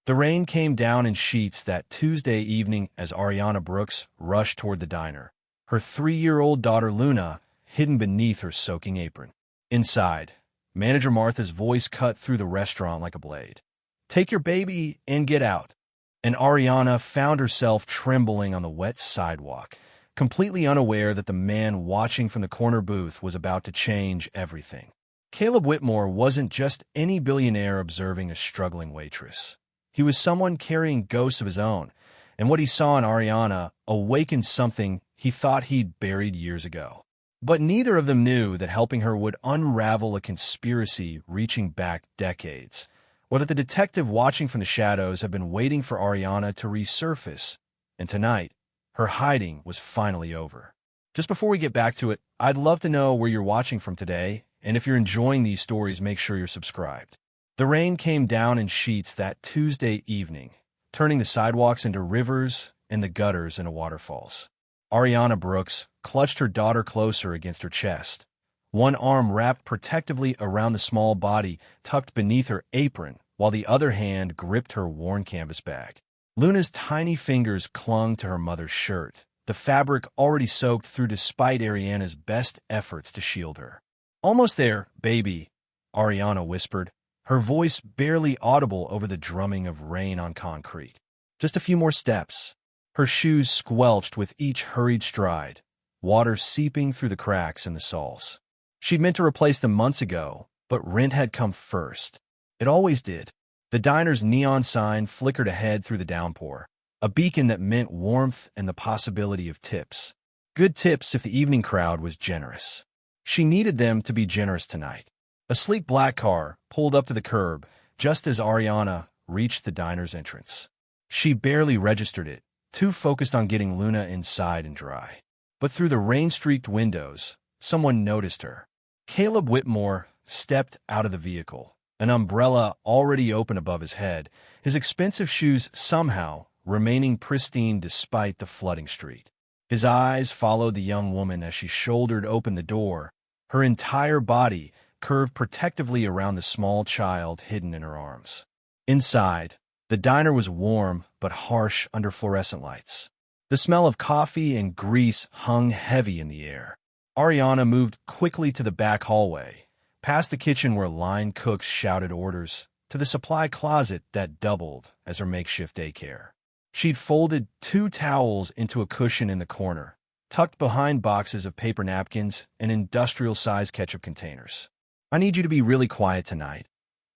The rain came down in sheets that Tuesday evening as Ariana Brooks rushed toward the diner, her 3-year-old daughter Luna hidden beneath her soaking apron. Inside, manager Martha's voice cut through the restaurant like a blade. "Take your baby and get out." And Ariana found herself trembling on the wet sidewalk, completely unaware that the man watching from the corner booth was about to change everything. Caleb Whitmore wasn't just any billionaire observing a struggling waitress. He was someone carrying ghosts of his own, and what he saw in Ariana awakened something he thought he'd buried years ago. But neither of them knew that helping her would unravel a conspiracy reaching back decades, or that the detective watching from the shadows had been waiting for Ariana to resurface, and tonight, her hiding was finally over. Just before we get back to it, I'd love to know where you're watching from today, and if you're enjoying these stories, make sure you're subscribed. The rain came down in sheets that Tuesday evening, turning the sidewalks into rivers and the gutters into waterfalls. Ariana Brooks clutched her daughter closer against her chest, one arm wrapped protectively around the small body tucked beneath her apron, while the other hand gripped her worn canvas bag. Luna's tiny fingers clung to her mother's shirt, the fabric already soaked through despite Ariana's best efforts to shield her. "Almost there, baby," Ariana whispered, her voice barely audible over the drumming of rain on concrete. "Just a few more steps." Her shoes squelched with each hurried stride, water seeping through the cracks in the soles. She'd meant to replace them months ago, but rent had come first. It always did. The diner's neon sign flickered ahead through the downpour, a beacon that meant warmth and the possibility of tips. Good tips if the evening crowd was generous. She needed them to be generous tonight. A sleek black car pulled up to the curb just as Ariana reached the diner's entrance. She barely registered it, too focused on getting Luna inside and dry. But through the rain-streaked windows, someone noticed her. Caleb Whitmore stepped out of the vehicle, an umbrella already open above his head, his expensive shoes somehow remaining pristine despite the flooding street. His eyes followed the young woman as she shouldered open the door, her entire body curved protectively around the small child hidden in her arms. Inside, the diner was warm but harsh under fluorescent lights. The smell of coffee and grease hung heavy in the air. Ariana moved quickly to the back hallway, past the kitchen where line cooks shouted orders, to the supply closet that doubled as her makeshift daycare. She'd folded 2 towels into a cushion in the corner, tucked behind boxes of paper napkins and industrial-sized ketchup containers. "I need you to be really quiet tonight.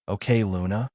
Okay, Luna?"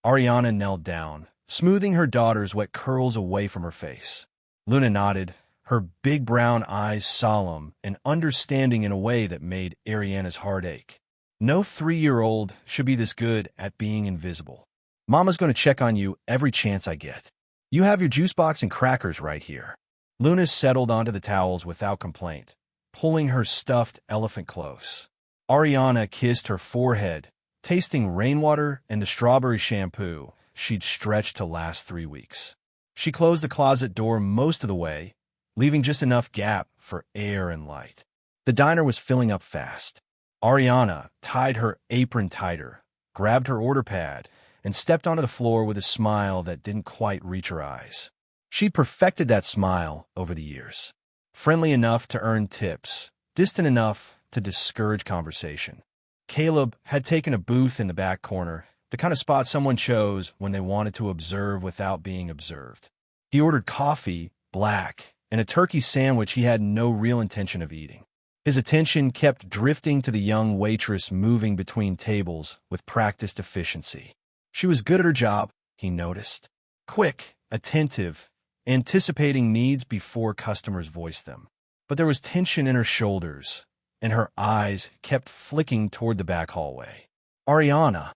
Ariana knelt down, smoothing her daughter's wet curls away from her face. Luna nodded, her big brown eyes solemn and understanding in a way that made Ariana's heart ache. No 3-year-old should be this good at being invisible. "Mama's going to check on you every chance I get. You have your juice box and crackers right here." Luna settled onto the towels without complaint, pulling her stuffed elephant close. Ariana kissed her forehead, tasting rainwater and the strawberry shampoo she'd stretched to last 3 weeks. She closed the closet door most of the way, leaving just enough gap for air and light. The diner was filling up fast. Ariana tied her apron tighter, grabbed her order pad, and stepped onto the floor with a smile that didn't quite reach her eyes. She'd perfected that smile over the years. Friendly enough to earn tips, distant enough to discourage conversation. Caleb had taken a booth in the back corner, the kind of spot someone chose when they wanted to observe without being observed. He ordered coffee, black, and a turkey sandwich he had no real intention of eating. His attention kept drifting to the young waitress moving between tables with practiced efficiency. She was good at her job, he noticed. Quick, attentive, anticipating needs before customers voiced them. But there was tension in her shoulders, and her eyes kept flicking toward the back hallway. "Ariana."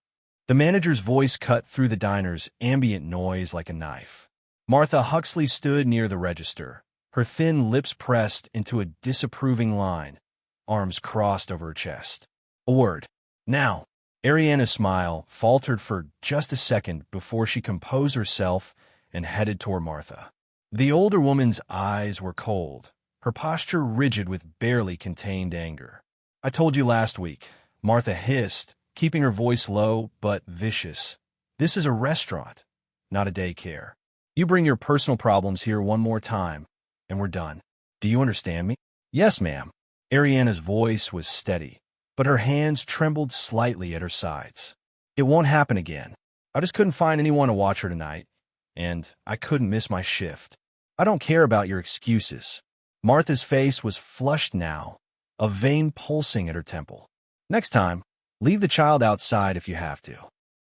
The manager's voice cut through the diner's ambient noise like a knife. Martha Huxley stood near the register, her thin lips pressed into a disapproving line, arms crossed over her chest. "A word. Now." Ariana's smile faltered for just a second before she composed herself and headed toward Martha. The older woman's eyes were cold, her posture rigid with barely contained anger. "I told you last week," Martha hissed, keeping her voice low but vicious. "This is a restaurant. not a daycare. You bring your personal problems here one more time, and we're done. Do you understand me? Yes, ma'am. Ariana's voice was steady, but her hands trembled slightly at her sides. It won't happen again. I just couldn't find anyone to watch her tonight, and I couldn't miss my shift. I don't care about your excuses. Martha's face was flushed now, a vein pulsing at her temple. Next time, leave the child outside if you have to.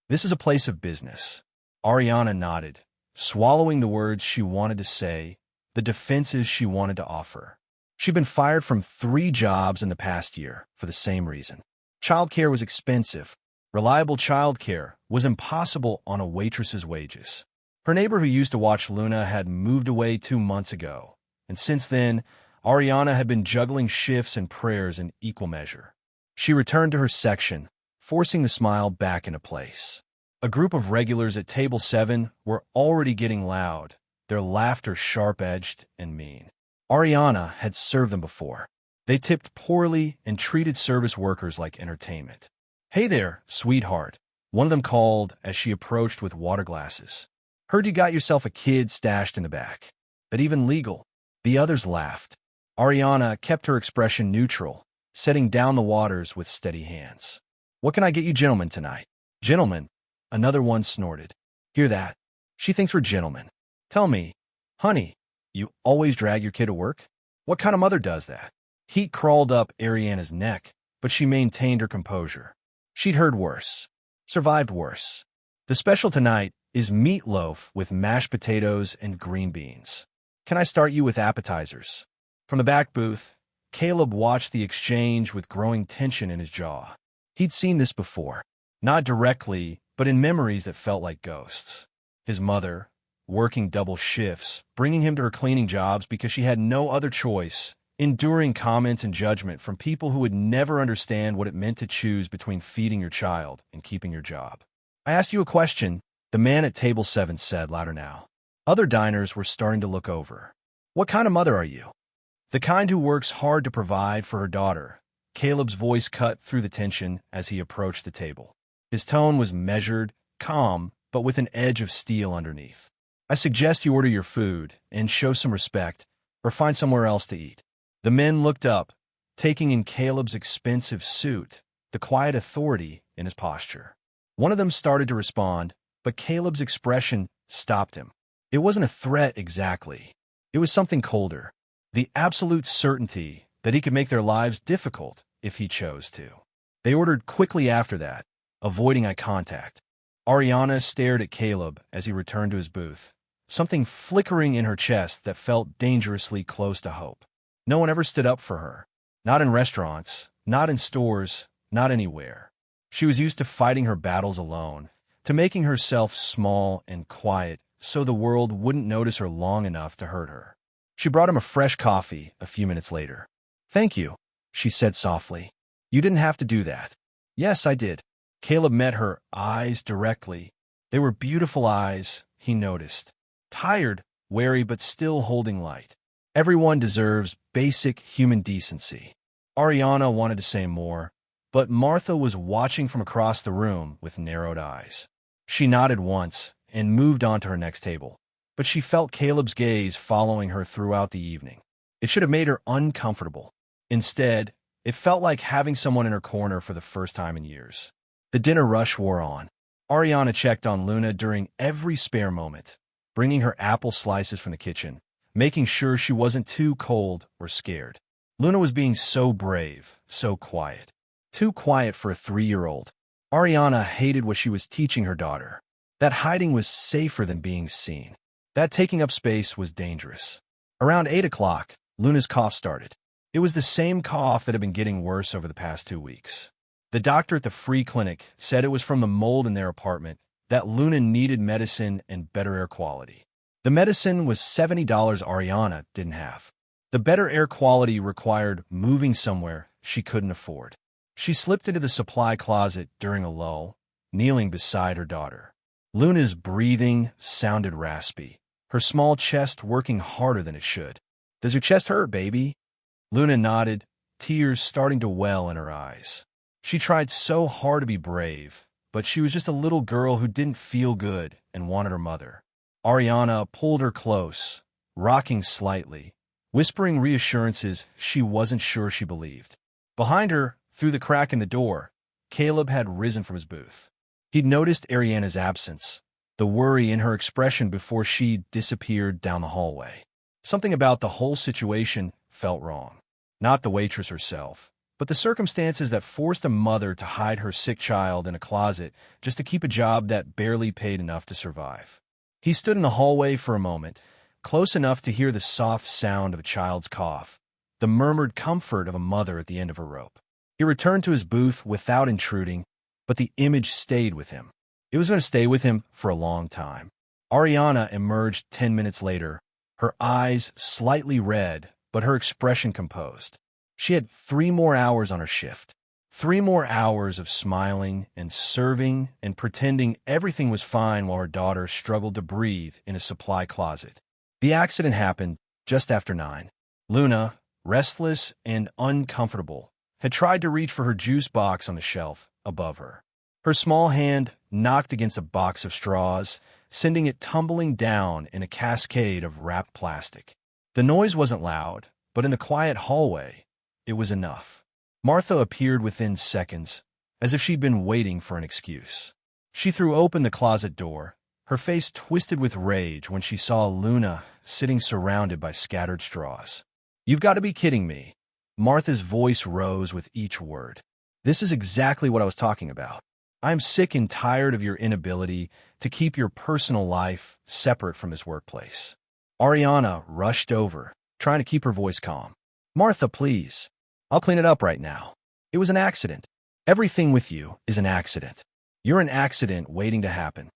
This is a place of business. Ariana nodded, swallowing the words she wanted to say, the defenses she wanted to offer. She'd been fired from 3 jobs in the past year for the same reason. Childcare was expensive. Reliable childcare was impossible on a waitress's wages. Her neighbor who used to watch Luna had moved away 2 months ago, and since then, Ariana had been juggling shifts and prayers in equal measure. She returned to her section, forcing the smile back into place. A group of regulars at table 7 were already getting loud, their laughter sharp-edged and mean. Ariana had served them before. They tipped poorly and treated service workers like entertainment. "Hey there, sweetheart," one of them called as she approached with water glasses. "Heard you got yourself a kid stashed in the back. But even legal." The others laughed. Ariana kept her expression neutral, setting down the waters with steady hands. "What can I get you gentlemen tonight?" "Gentlemen?" Another one snorted. "Hear that? She thinks we're gentlemen. Tell me, honey, you always drag your kid to work? What kind of mother does that?" Heat crawled up Ariana's neck, but she maintained her composure. She'd heard worse, survived worse. "The special tonight is meatloaf with mashed potatoes and green beans. Can I start you with appetizers?" From the back booth, Caleb watched the exchange with growing tension in his jaw. He'd seen this before, not directly, but in memories that felt like ghosts. His mother, working double shifts, bringing him to her cleaning jobs because she had no other choice, enduring comments and judgment from people who would never understand what it meant to choose between feeding your child and keeping your job. "I asked you a question," the man at table 7 said louder now. Other diners were starting to look over. "What kind of mother are you?" "The kind who works hard to provide for her daughter." Caleb's voice cut through the tension as he approached the table. His tone was measured, calm, but with an edge of steel underneath. "I suggest you order your food and show some respect, or find somewhere else to eat." The men looked up, taking in Caleb's expensive suit, the quiet authority in his posture. One of them started to respond, but Caleb's expression stopped him. It wasn't a threat exactly. It was something colder, the absolute certainty that he could make their lives difficult if he chose to. They ordered quickly after that, avoiding eye contact. Ariana stared at Caleb as he returned to his booth, something flickering in her chest that felt dangerously close to hope. No one ever stood up for her. Not in restaurants, not in stores, not anywhere. She was used to fighting her battles alone, to making herself small and quiet so the world wouldn't notice her long enough to hurt her. She brought him a fresh coffee a few minutes later. "Thank you," she said softly. "You didn't have to do that." "Yes, I did." Caleb met her eyes directly. They were beautiful eyes, he noticed. Tired, wary, but still holding light. Everyone deserves basic human decency. Ariana wanted to say more, but Martha was watching from across the room with narrowed eyes. She nodded once and moved on to her next table, but she felt Caleb's gaze following her throughout the evening. It should have made her uncomfortable. Instead, it felt like having someone in her corner for the first time in years. The dinner rush wore on. Ariana checked on Luna during every spare moment, bringing her apple slices from the kitchen, making sure she wasn't too cold or scared. Luna was being so brave, so quiet. Too quiet for a 3-year-old. Ariana hated what she was teaching her daughter. That hiding was safer than being seen. That taking up space was dangerous. Around 8 o'clock, Luna's cough started. It was the same cough that had been getting worse over the past 2 weeks. The doctor at the free clinic said it was from the mold in their apartment, that Luna needed medicine and better air quality. The medicine was $70 Ariana didn't have. The better air quality required moving somewhere she couldn't afford. She slipped into the supply closet during a lull, kneeling beside her daughter. Luna's breathing sounded raspy, her small chest working harder than it should. "Does your chest hurt, baby?" Luna nodded, tears starting to well in her eyes. She tried so hard to be brave, but she was just a little girl who didn't feel good and wanted her mother. Ariana pulled her close, rocking slightly, whispering reassurances she wasn't sure she believed. Behind her, through the crack in the door, Caleb had risen from his booth. He'd noticed Ariana's absence, the worry in her expression before she disappeared down the hallway. Something about the whole situation felt wrong. Not the waitress herself, but the circumstances that forced a mother to hide her sick child in a closet just to keep a job that barely paid enough to survive. He stood in the hallway for a moment, close enough to hear the soft sound of a child's cough, the murmured comfort of a mother at the end of her rope. He returned to his booth without intruding, but the image stayed with him. It was going to stay with him for a long time. Ariana emerged 10 minutes later, her eyes slightly red, but her expression composed. She had 3 more hours on her shift. 3 more hours of smiling and serving and pretending everything was fine while her daughter struggled to breathe in a supply closet. The accident happened just after 9. Luna, restless and uncomfortable, had tried to reach for her juice box on the shelf above her. Her small hand knocked against a box of straws, sending it tumbling down in a cascade of wrapped plastic. The noise wasn't loud, but in the quiet hallway, it was enough. Martha appeared within seconds, as if she'd been waiting for an excuse. She threw open the closet door, her face twisted with rage when she saw Luna sitting surrounded by scattered straws. "You've got to be kidding me." Martha's voice rose with each word. "This is exactly what I was talking about. I'm sick and tired of your inability to keep your personal life separate from this workplace." Ariana rushed over, trying to keep her voice calm. "Martha, please. I'll clean it up right now. It was an accident. Everything with you is an accident. You're an accident waiting to happen."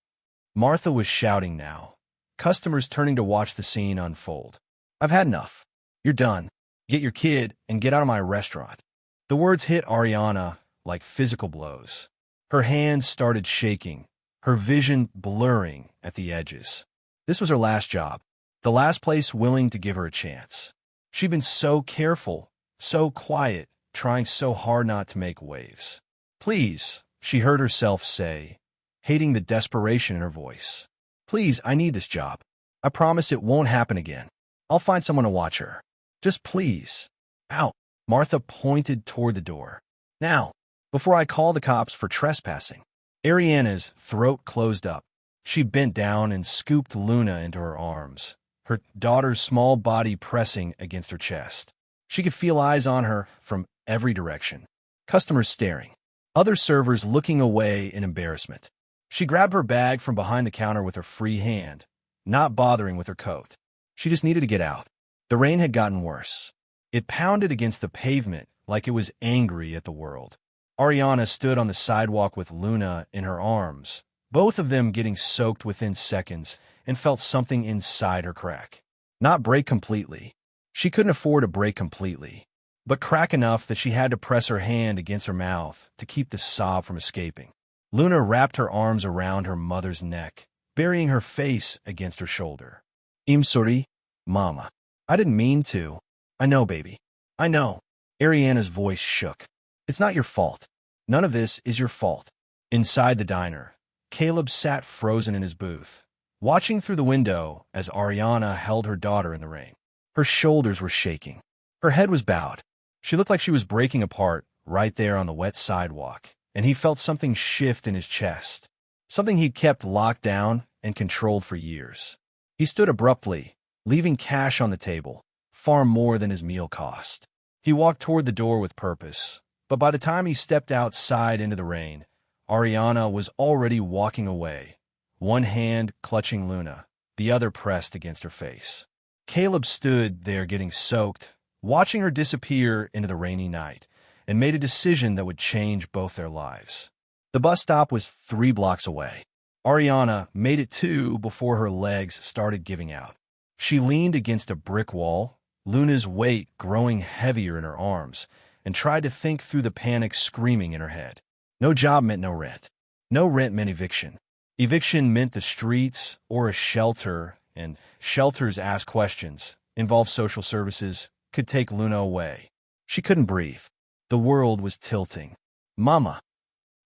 Martha was shouting now, customers turning to watch the scene unfold. "I've had enough. You're done. Get your kid and get out of my restaurant." The words hit Ariana like physical blows. Her hands started shaking, her vision blurring at the edges. This was her last job, the last place willing to give her a chance. She'd been so careful, so quiet, trying so hard not to make waves. "Please," she heard herself say, hating the desperation in her voice. "Please, I need this job. I promise it won't happen again. I'll find someone to watch her. Just please." "Out." Martha pointed toward the door. "Now, before I call the cops for trespassing." Ariana's throat closed up. She bent down and scooped Luna into her arms, her daughter's small body pressing against her chest. She could feel eyes on her from every direction. Customers staring. Other servers looking away in embarrassment. She grabbed her bag from behind the counter with her free hand, not bothering with her coat. She just needed to get out. The rain had gotten worse. It pounded against the pavement like it was angry at the world. Ariana stood on the sidewalk with Luna in her arms, both of them getting soaked within seconds, and felt something inside her crack. Not break completely. She couldn't afford to break completely, but crack enough that she had to press her hand against her mouth to keep the sob from escaping. Luna wrapped her arms around her mother's neck, burying her face against her shoulder. "I'm sorry, Mama. I didn't mean to." "I know, baby. I know." Ariana's voice shook. "It's not your fault. None of this is your fault." Inside the diner, Caleb sat frozen in his booth, watching through the window as Ariana held her daughter in the rain. Her shoulders were shaking. Her head was bowed. She looked like she was breaking apart right there on the wet sidewalk, and he felt something shift in his chest, something he'd kept locked down and controlled for years. He stood abruptly, leaving cash on the table, far more than his meal cost. He walked toward the door with purpose, but by the time he stepped outside into the rain, Ariana was already walking away, one hand clutching Luna, the other pressed against her face. Caleb stood there getting soaked, watching her disappear into the rainy night, and made a decision that would change both their lives. The bus stop was 3 blocks away. Ariana made it 2 before her legs started giving out. She leaned against a brick wall, Luna's weight growing heavier in her arms, and tried to think through the panic screaming in her head. No job meant no rent. No rent meant eviction. Eviction meant the streets or a shelter, and shelters ask questions, involve social services, could take Luna away. She couldn't breathe. The world was tilting. "Mama."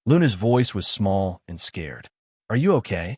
Luna's voice was small and scared. Are you okay?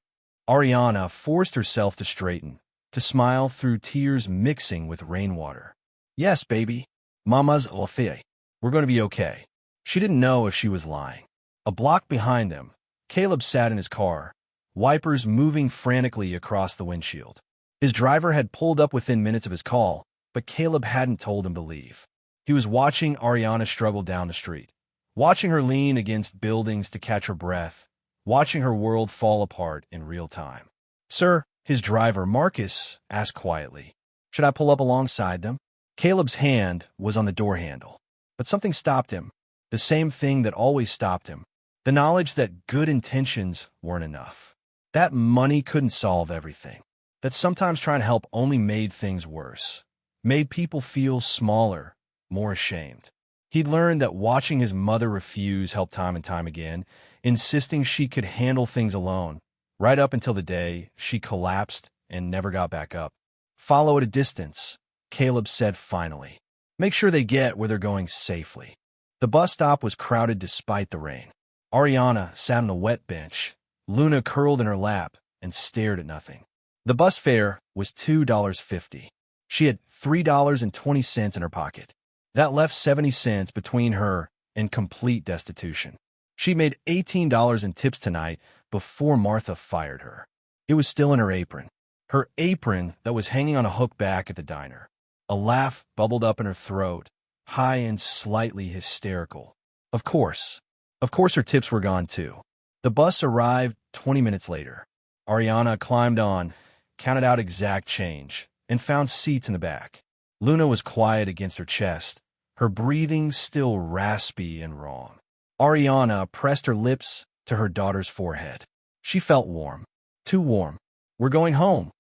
Ariana forced herself to straighten, to smile through tears mixing with rainwater. Yes, baby. Mama's okay. We're going to be okay. She didn't know if she was lying. A block behind them, Caleb sat in his car, wipers moving frantically across the windshield. His driver had pulled up within minutes of his call, but Caleb hadn't told him to leave. He was watching Ariana struggle down the street, watching her lean against buildings to catch her breath, watching her world fall apart in real time. Sir, his driver, Marcus, asked quietly, should I pull up alongside them? Caleb's hand was on the door handle, but something stopped him, the same thing that always stopped him, the knowledge that good intentions weren't enough, that money couldn't solve everything, that sometimes trying to help only made things worse, made people feel smaller, more ashamed. He'd learned that watching his mother refuse helped time and time again, insisting she could handle things alone, right up until the day she collapsed and never got back up. Follow at a distance, Caleb said finally. Make sure they get where they're going safely. The bus stop was crowded despite the rain. Ariana sat on a wet bench. Luna curled in her lap and stared at nothing. The bus fare was $2.50. She had $3.20 in her pocket. That left 70 cents between her and complete destitution. She made $18 in tips tonight before Martha fired her. It was still in her apron that was hanging on a hook back at the diner. A laugh bubbled up in her throat, high and slightly hysterical. Of course her tips were gone too. The bus arrived 20 minutes later. Ariana climbed on, counted out exact change, and found seats in the back. Luna was quiet against her chest, her breathing still raspy and wrong. Ariana pressed her lips to her daughter's forehead. She felt warm. Too warm. We're going home,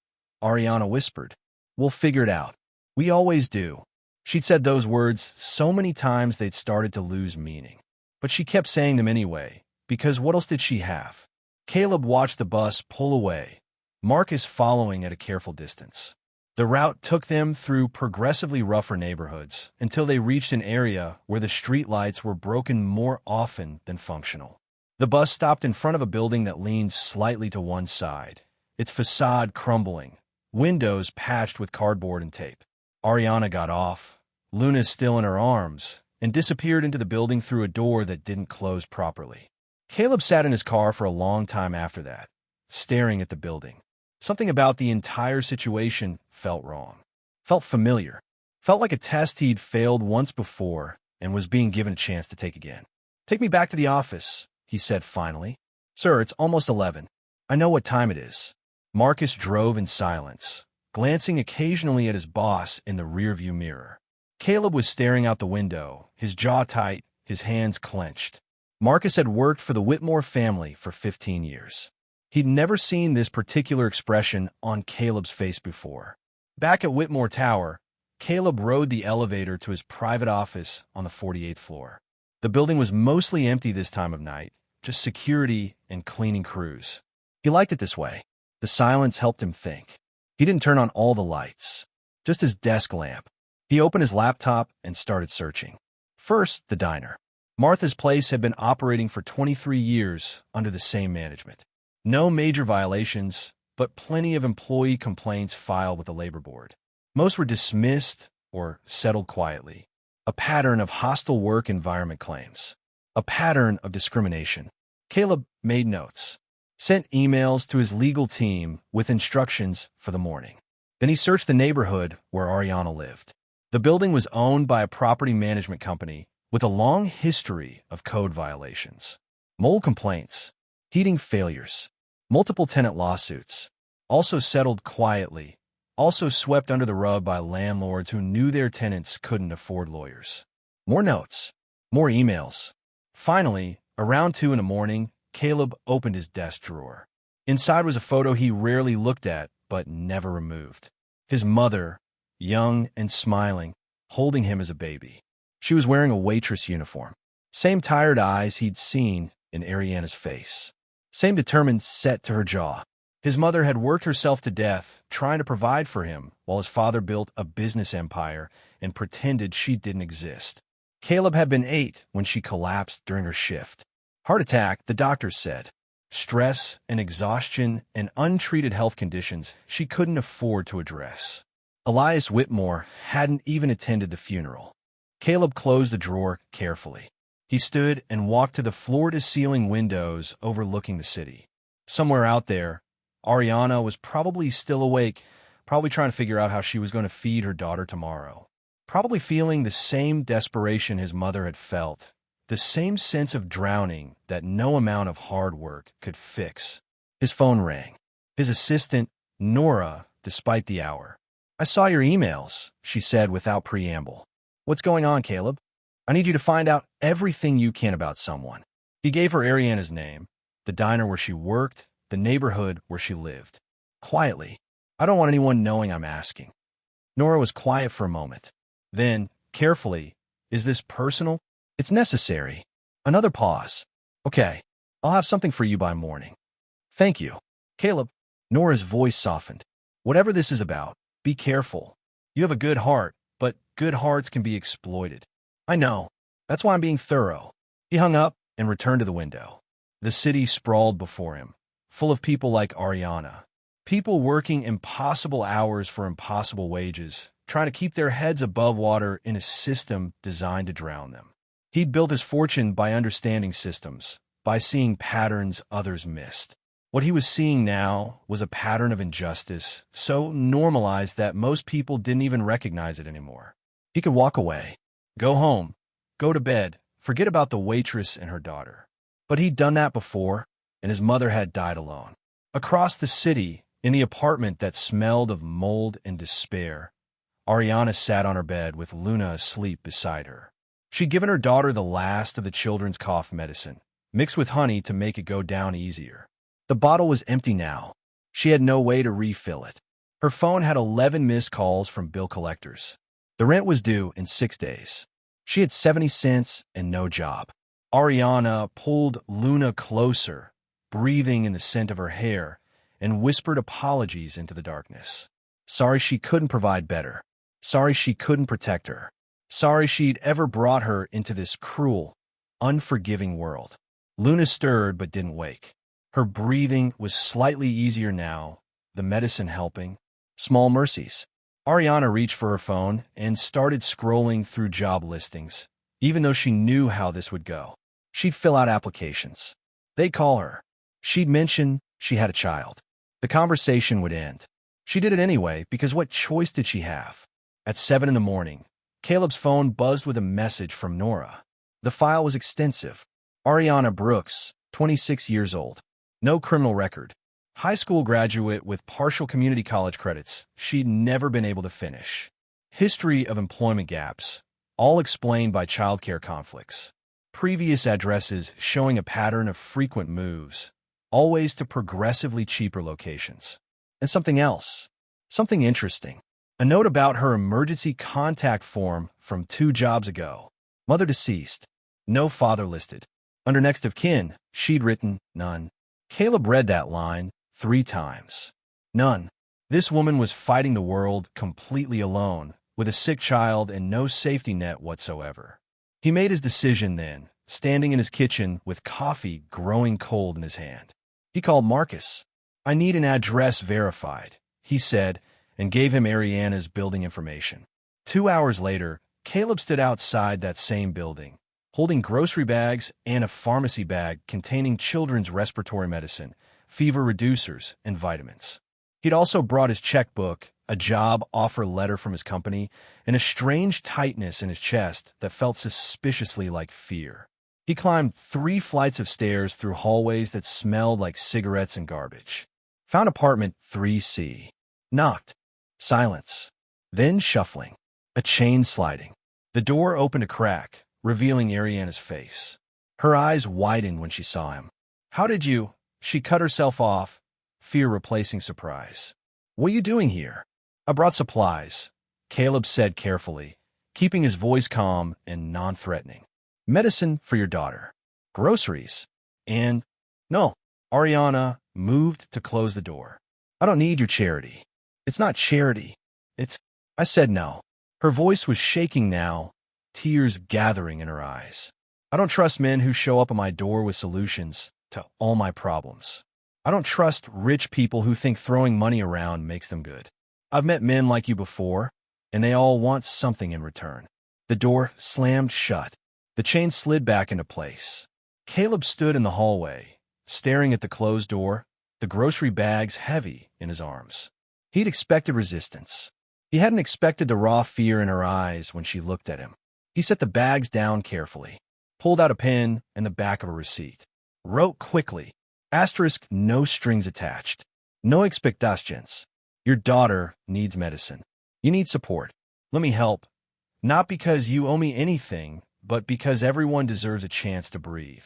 Ariana whispered. We'll figure it out. We always do. She'd said those words so many times they'd started to lose meaning. But she kept saying them anyway, because what else did she have? Caleb watched the bus pull away, Marcus following at a careful distance. The route took them through progressively rougher neighborhoods until they reached an area where the streetlights were broken more often than functional. The bus stopped in front of a building that leaned slightly to one side, its facade crumbling, windows patched with cardboard and tape. Ariana got off, Luna still in her arms, and disappeared into the building through a door that didn't close properly. Caleb sat in his car for a long time after that, staring at the building. Something about the entire situation felt wrong, felt familiar, felt like a test he'd failed once before and was being given a chance to take again. Take me back to the office, he said finally. Sir, it's almost 11. I know what time it is. Marcus drove in silence, glancing occasionally at his boss in the rearview mirror. Caleb was staring out the window, his jaw tight, his hands clenched. Marcus had worked for the Whitmore family for 15 years. He'd never seen this particular expression on Caleb's face before. Back at Whitmore Tower, Caleb rode the elevator to his private office on the 48th floor. The building was mostly empty this time of night, just security and cleaning crews. He liked it this way. The silence helped him think. He didn't turn on all the lights, just his desk lamp. He opened his laptop and started searching. First, the diner. Martha's place had been operating for 23 years under the same management. No major violations, but plenty of employee complaints filed with the labor board. Most were dismissed or settled quietly. A pattern of hostile work environment claims. A pattern of discrimination. Caleb made notes, sent emails to his legal team with instructions for the morning. Then he searched the neighborhood where Ariana lived. The building was owned by a property management company with a long history of code violations. Mold complaints, heating failures, multiple tenant lawsuits, also settled quietly, also swept under the rug by landlords who knew their tenants couldn't afford lawyers. More notes, more emails. Finally, around 2 in the morning, Caleb opened his desk drawer. Inside was a photo he rarely looked at, but never removed. His mother, young and smiling, holding him as a baby. She was wearing a waitress uniform. Same tired eyes he'd seen in Ariana's face. Same determined set to her jaw. His mother had worked herself to death, trying to provide for him, while his father built a business empire and pretended she didn't exist. Caleb had been 8 when she collapsed during her shift. Heart attack, the doctors said. Stress and exhaustion and untreated health conditions she couldn't afford to address. Elias Whitmore hadn't even attended the funeral. Caleb closed the drawer carefully. He stood and walked to the floor-to-ceiling windows overlooking the city. Somewhere out there, Ariana was probably still awake, probably trying to figure out how she was going to feed her daughter tomorrow. Probably feeling the same desperation his mother had felt, the same sense of drowning that no amount of hard work could fix. His phone rang. His assistant, Nora, despite the hour. "I saw your emails," she said without preamble. "What's going on, Caleb? I need you to find out everything you can about someone." He gave her Ariana's name, the diner where she worked, the neighborhood where she lived. Quietly, "I don't want anyone knowing I'm asking." Nora was quiet for a moment. Then, carefully, "Is this personal?" "It's necessary." Another pause. "Okay, I'll have something for you by morning." "Thank you." "Caleb," Nora's voice softened. "Whatever this is about, be careful. You have a good heart, but good hearts can be exploited." "I know. That's why I'm being thorough." He hung up and returned to the window. The city sprawled before him, full of people like Ariana. People working impossible hours for impossible wages, trying to keep their heads above water in a system designed to drown them. He'd built his fortune by understanding systems, by seeing patterns others missed. What he was seeing now was a pattern of injustice, so normalized that most people didn't even recognize it anymore. He could walk away, go home, go to bed, forget about the waitress and her daughter. But he'd done that before, and his mother had died alone. Across the city, in the apartment that smelled of mold and despair, Ariana sat on her bed with Luna asleep beside her. She'd given her daughter the last of the children's cough medicine, mixed with honey to make it go down easier. The bottle was empty now. She had no way to refill it. Her phone had 11 missed calls from bill collectors. The rent was due in 6 days. She had 70 cents and no job. Ariana pulled Luna closer, breathing in the scent of her hair, and whispered apologies into the darkness. Sorry she couldn't provide better. Sorry she couldn't protect her. Sorry she'd ever brought her into this cruel, unforgiving world. Luna stirred but didn't wake. Her breathing was slightly easier now, the medicine helping. Small mercies. Ariana reached for her phone and started scrolling through job listings, even though she knew how this would go. She'd fill out applications. They'd call her. She'd mention she had a child. The conversation would end. She did it anyway because what choice did she have? At 7 in the morning, Caleb's phone buzzed with a message from Nora. The file was extensive. Ariana Brooks, 26 years old. No criminal record. High school graduate with partial community college credits she'd never been able to finish. History of employment gaps, all explained by childcare conflicts. Previous addresses showing a pattern of frequent moves, always to progressively cheaper locations. And something else. Something interesting. A note about her emergency contact form from 2 jobs ago. Mother deceased. No father listed. Under next of kin, she'd written, none. Caleb read that line 3 times. None. This woman was fighting the world completely alone, with a sick child and no safety net whatsoever. He made his decision then, standing in his kitchen with coffee growing cold in his hand. He called Marcus. "I need an address verified," he said, and gave him Ariana's building information. 2 hours later, Caleb stood outside that same building, holding grocery bags and a pharmacy bag containing children's respiratory medicine, fever reducers, and vitamins. He'd also brought his checkbook, a job offer letter from his company, and a strange tightness in his chest that felt suspiciously like fear. He climbed 3 flights of stairs through hallways that smelled like cigarettes and garbage. Found apartment 3C. Knocked. Silence. Then shuffling. A chain sliding. The door opened a crack, revealing Ariana's face. Her eyes widened when she saw him. "How did you—" She cut herself off, fear replacing surprise. "What are you doing here?" "I brought supplies," Caleb said carefully, keeping his voice calm and non-threatening. "Medicine for your daughter. Groceries. And—" "No." Ariana moved to close the door. "I don't need your charity." "It's not charity. It's—" I said no. Her voice was shaking now, tears gathering in her eyes. I don't trust men who show up at my door with solutions to all my problems. I don't trust rich people who think throwing money around makes them good. I've met men like you before, and they all want something in return. The door slammed shut. The chain slid back into place. Caleb stood in the hallway, staring at the closed door, the grocery bags heavy in his arms. He'd expected resistance. He hadn't expected the raw fear in her eyes when she looked at him. He set the bags down carefully, pulled out a pen and the back of a receipt. Wrote quickly, asterisk, no strings attached. No expectations. Your daughter needs medicine. You need support. Let me help. Not because you owe me anything, but because everyone deserves a chance to breathe.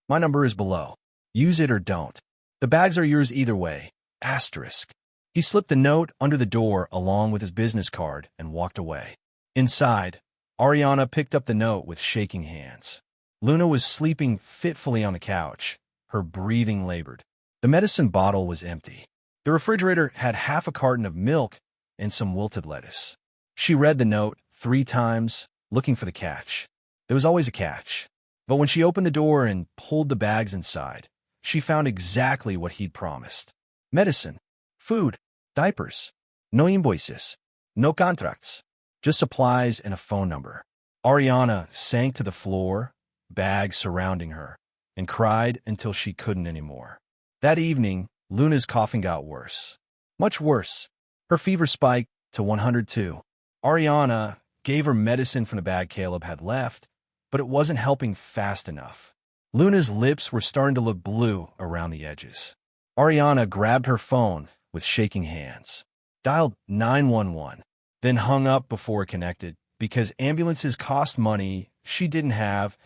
My number is below. Use it or don't. The bags are yours either way. Asterisk. He slipped the note under the door along with his business card and walked away. Inside, Ariana picked up the note with shaking hands. Luna was sleeping fitfully on the couch, her breathing labored. The medicine bottle was empty. The refrigerator had half a carton of milk and some wilted lettuce. She read the note 3 times, looking for the catch. There was always a catch. But when she opened the door and pulled the bags inside, she found exactly what he'd promised. Medicine, food, diapers, no invoices, no contracts, just supplies and a phone number. Ariana sank to the floor, bags surrounding her, and cried until she couldn't anymore. That evening, Luna's coughing got worse. Much worse. Her fever spiked to 102. Ariana gave her medicine from the bag Caleb had left, but it wasn't helping fast enough. Luna's lips were starting to look blue around the edges. Ariana grabbed her phone with shaking hands, dialed 911, then hung up before it connected because ambulances cost money she didn't have,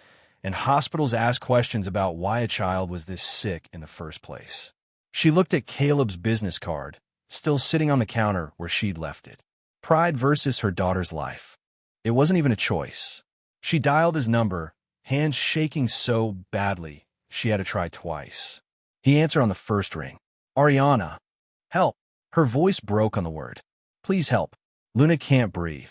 and hospitals asked questions about why a child was this sick in the first place. She looked at Caleb's business card, still sitting on the counter where she'd left it. Pride versus her daughter's life. It wasn't even a choice. She dialed his number, hands shaking so badly she had to try twice. He answered on the first ring. Ariana. Help. Her voice broke on the word. Please help. Luna can't breathe.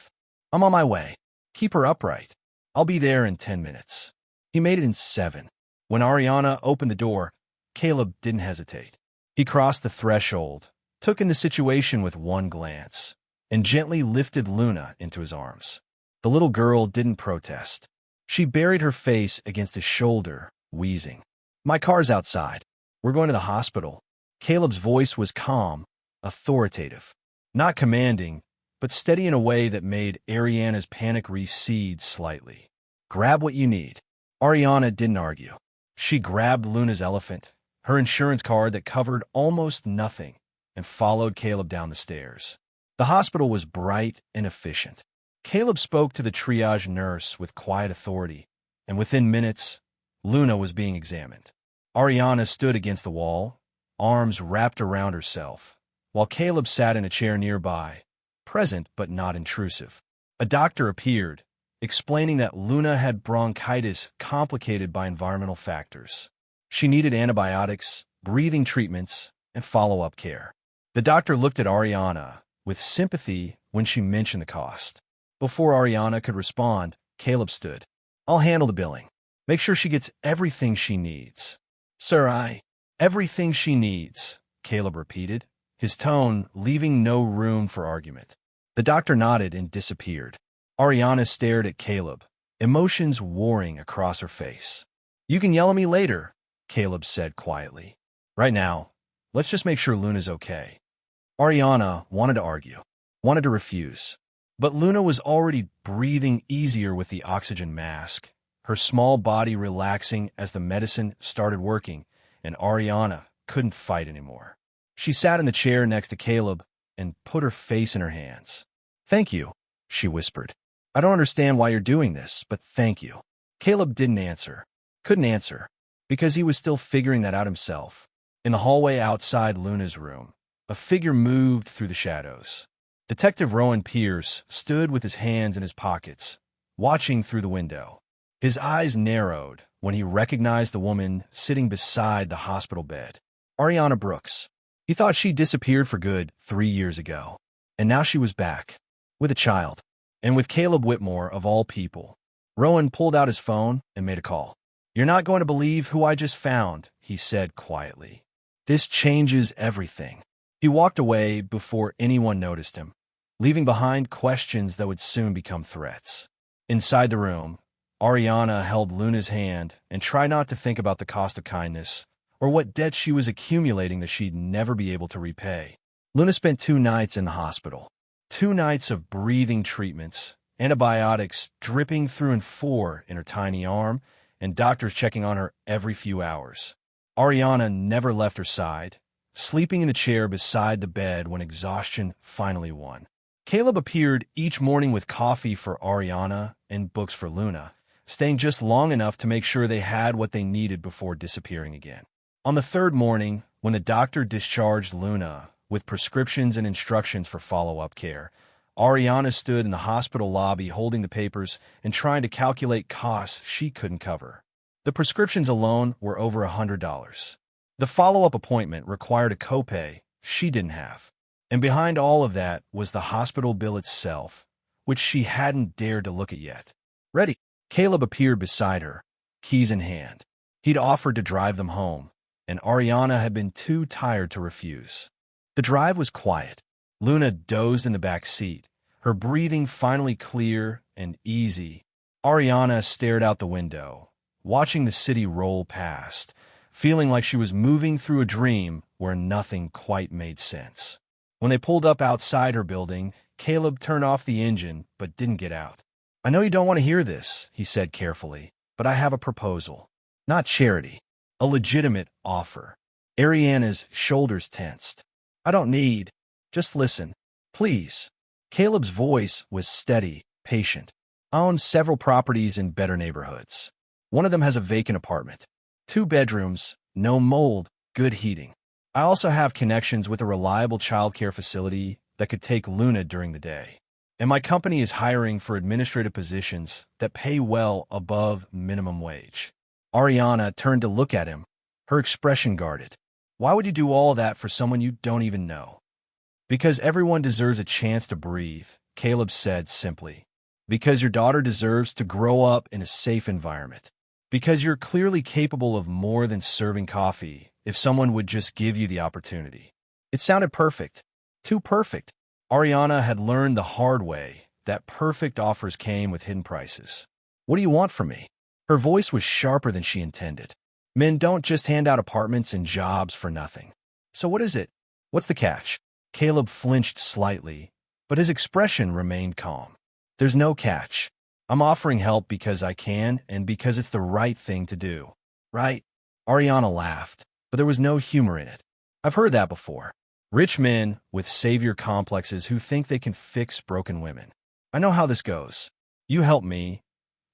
I'm on my way. Keep her upright. I'll be there in 10 minutes. He made it in 7. When Ariana opened the door, Caleb didn't hesitate. He crossed the threshold, took in the situation with one glance, and gently lifted Luna into his arms. The little girl didn't protest. She buried her face against his shoulder, wheezing. My car's outside. We're going to the hospital. Caleb's voice was calm, authoritative, not commanding, but steady in a way that made Ariana's panic recede slightly. Grab what you need. Ariana didn't argue. She grabbed Luna's elephant, her insurance card that covered almost nothing, and followed Caleb down the stairs. The hospital was bright and efficient. Caleb spoke to the triage nurse with quiet authority, and within minutes, Luna was being examined. Ariana stood against the wall, arms wrapped around herself, while Caleb sat in a chair nearby, present but not intrusive. A doctor appeared, explaining that Luna had bronchitis complicated by environmental factors. She needed antibiotics, breathing treatments, and follow-up care. The doctor looked at Ariana with sympathy when she mentioned the cost. Before Ariana could respond, Caleb stood. I'll handle the billing. Make sure she gets everything she needs. Sir, everything she needs, Caleb repeated, his tone leaving no room for argument. The doctor nodded and disappeared. Ariana stared at Caleb, emotions warring across her face. You can yell at me later, Caleb said quietly. Right now, let's just make sure Luna's okay. Ariana wanted to argue, wanted to refuse. But Luna was already breathing easier with the oxygen mask, her small body relaxing as the medicine started working, and Ariana couldn't fight anymore. She sat in the chair next to Caleb and put her face in her hands. Thank you, she whispered. I don't understand why you're doing this, but thank you. Caleb didn't answer, couldn't answer, because he was still figuring that out himself. In the hallway outside Luna's room, a figure moved through the shadows. Detective Rowan Pierce stood with his hands in his pockets, watching through the window. His eyes narrowed when he recognized the woman sitting beside the hospital bed. Ariana Brooks. He thought she disappeared for good 3 years ago, and now she was back, with a child, and with Caleb Whitmore of all people. Rowan pulled out his phone and made a call. "You're not going to believe who I just found," he said quietly. "This changes everything." He walked away before anyone noticed him, leaving behind questions that would soon become threats. Inside the room, Ariana held Luna's hand and tried not to think about the cost of kindness or what debt she was accumulating that she'd never be able to repay. Luna spent 2 nights in the hospital. 2 nights of breathing treatments, antibiotics dripping through and 4 in her tiny arm, and doctors checking on her every few hours. Ariana never left her side, sleeping in a chair beside the bed when exhaustion finally won. Caleb appeared each morning with coffee for Ariana and books for Luna, staying just long enough to make sure they had what they needed before disappearing again. On the 3rd morning, when the doctor discharged Luna with prescriptions and instructions for follow-up care, Ariana stood in the hospital lobby holding the papers and trying to calculate costs she couldn't cover. The prescriptions alone were over $100. The follow-up appointment required a copay she didn't have. And behind all of that was the hospital bill itself, which she hadn't dared to look at yet. "Ready?" Caleb appeared beside her, keys in hand. He'd offered to drive them home, and Ariana had been too tired to refuse. The drive was quiet. Luna dozed in the back seat, her breathing finally clear and easy. Ariana stared out the window, watching the city roll past, feeling like she was moving through a dream where nothing quite made sense. When they pulled up outside her building, Caleb turned off the engine but didn't get out. "I know you don't want to hear this," he said carefully, "but I have a proposal. Not charity. A legitimate offer." Ariana's shoulders tensed. "I don't need. Just listen. Please." Caleb's voice was steady, patient. "I own several properties in better neighborhoods. One of them has a vacant apartment. 2 bedrooms, no mold, good heating. I also have connections with a reliable childcare facility that could take Luna during the day. And my company is hiring for administrative positions that pay well above minimum wage." Ariana turned to look at him, her expression guarded. "Why would you do all that for someone you don't even know?" "Because everyone deserves a chance to breathe," Caleb said simply. "Because your daughter deserves to grow up in a safe environment. Because you're clearly capable of more than serving coffee if someone would just give you the opportunity." It sounded perfect. Too perfect. Ariana had learned the hard way that perfect offers came with hidden prices. "What do you want from me?" Her voice was sharper than she intended. Men don't just hand out apartments and jobs for nothing. "So what is it? What's the catch?" Caleb flinched slightly, but his expression remained calm. "There's no catch. I'm offering help because I can and because it's the right thing to do." "Right?" Ariana laughed, but there was no humor in it. "I've heard that before. Rich men with savior complexes who think they can fix broken women. I know how this goes. You help me,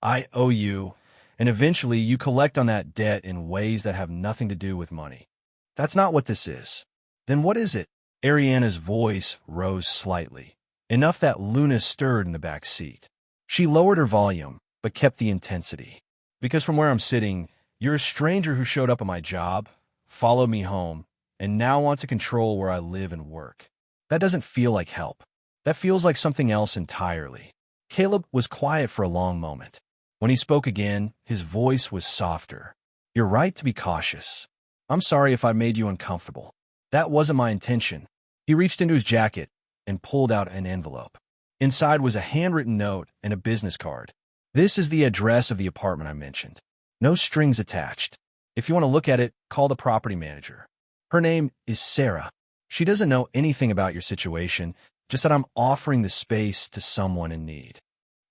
I owe you, and eventually you collect on that debt in ways that have nothing to do with money. That's not what this is." "Then what is it?" Ariana's voice rose slightly, enough that Luna stirred in the back seat. She lowered her volume, but kept the intensity. "Because from where I'm sitting, you're a stranger who showed up at my job, followed me home, and now wants to control where I live and work. That doesn't feel like help. That feels like something else entirely." Caleb was quiet for a long moment. When he spoke again, his voice was softer. "You're right to be cautious. I'm sorry if I made you uncomfortable. That wasn't my intention." He reached into his jacket and pulled out an envelope. Inside was a handwritten note and a business card. "This is the address of the apartment I mentioned. No strings attached. If you want to look at it, call the property manager. Her name is Sarah. She doesn't know anything about your situation, just that I'm offering the space to someone in need."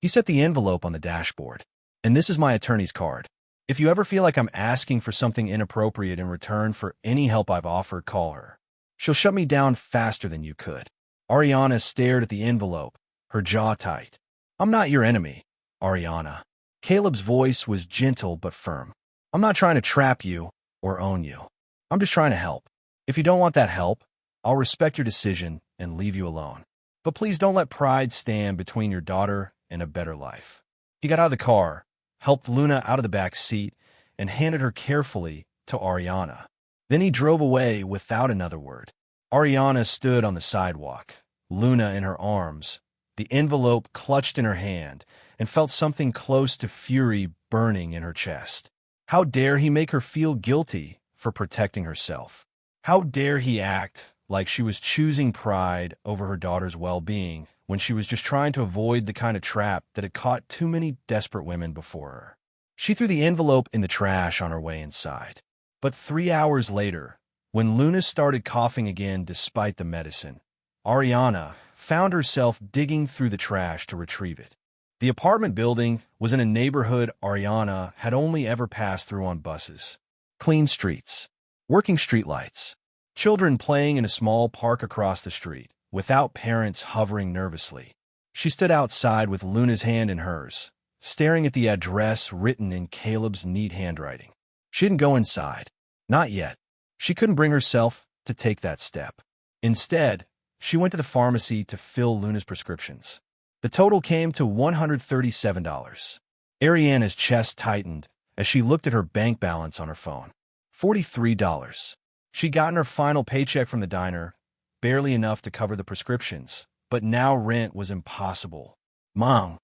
He set the envelope on the dashboard. "And this is my attorney's card. If you ever feel like I'm asking for something inappropriate in return for any help I've offered, call her. She'll shut me down faster than you could." Ariana stared at the envelope, her jaw tight. "I'm not your enemy, Ariana." Caleb's voice was gentle but firm. "I'm not trying to trap you or own you. I'm just trying to help. If you don't want that help, I'll respect your decision and leave you alone. But please don't let pride stand between your daughter and a better life." He got out of the car, helped Luna out of the back seat, and handed her carefully to Ariana. Then he drove away without another word. Ariana stood on the sidewalk, Luna in her arms, the envelope clutched in her hand, and felt something close to fury burning in her chest. How dare he make her feel guilty for protecting herself? How dare he act like she was choosing pride over her daughter's well-being when she was just trying to avoid the kind of trap that had caught too many desperate women before her? She threw the envelope in the trash on her way inside. But 3 hours later, when Luna started coughing again despite the medicine, Ariana found herself digging through the trash to retrieve it. The apartment building was in a neighborhood Ariana had only ever passed through on buses. Clean streets, working streetlights, children playing in a small park across the street, without parents hovering nervously. She stood outside with Luna's hand in hers, staring at the address written in Caleb's neat handwriting. She didn't go inside. Not yet. She couldn't bring herself to take that step. Instead, she went to the pharmacy to fill Luna's prescriptions. The total came to $137. Ariana's chest tightened as she looked at her bank balance on her phone. $43. She'd gotten her final paycheck from the diner, barely enough to cover the prescriptions, but now rent was impossible. Mom.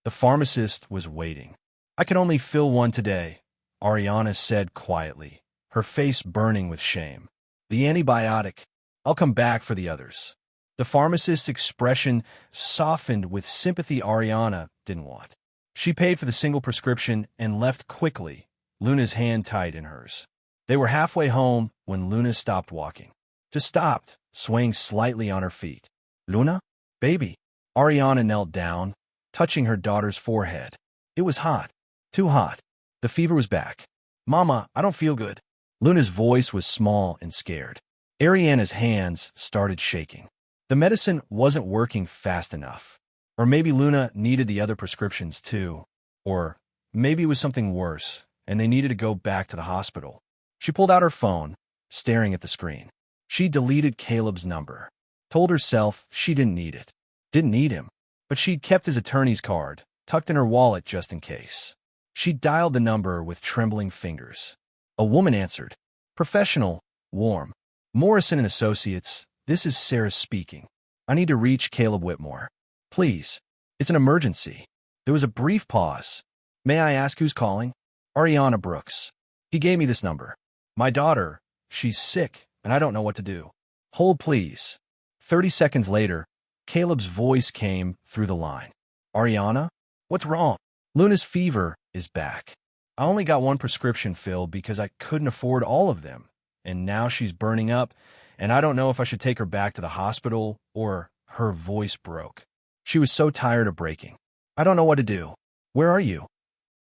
The pharmacist was waiting. I can only fill one today, Ariana said quietly, her face burning with shame. The antibiotic. I'll come back for the others. The pharmacist's expression softened with sympathy Ariana didn't want. She paid for the single prescription and left quickly, Luna's hand tight in hers. They were halfway home when Luna stopped walking. Just stopped, swaying slightly on her feet. Luna? Baby. Ariana knelt down, touching her daughter's forehead. It was hot. Too hot. The fever was back. Mama, I don't feel good. Luna's voice was small and scared. Ariana's hands started shaking. The medicine wasn't working fast enough. Or maybe Luna needed the other prescriptions too. Or maybe it was something worse, and they needed to go back to the hospital. She pulled out her phone, staring at the screen. She deleted Caleb's number. Told herself she didn't need it. Didn't need him. But she'd kept his attorney's card, tucked in her wallet just in case. She dialed the number with trembling fingers. A woman answered. Professional, warm. Morrison and Associates, this is Sarah speaking. I need to reach Caleb Whitmore. Please. It's an emergency. There was a brief pause. May I ask who's calling? Ariana Brooks. He gave me this number. My daughter, she's sick, and I don't know what to do. Hold, please. 30 seconds later, Caleb's voice came through the line. Ariana? What's wrong? Luna's fever is back. I only got one prescription filled because I couldn't afford all of them, and now she's burning up, and I don't know if I should take her back to the hospital or her voice broke. She was so tired of breaking. I don't know what to do. Where are you?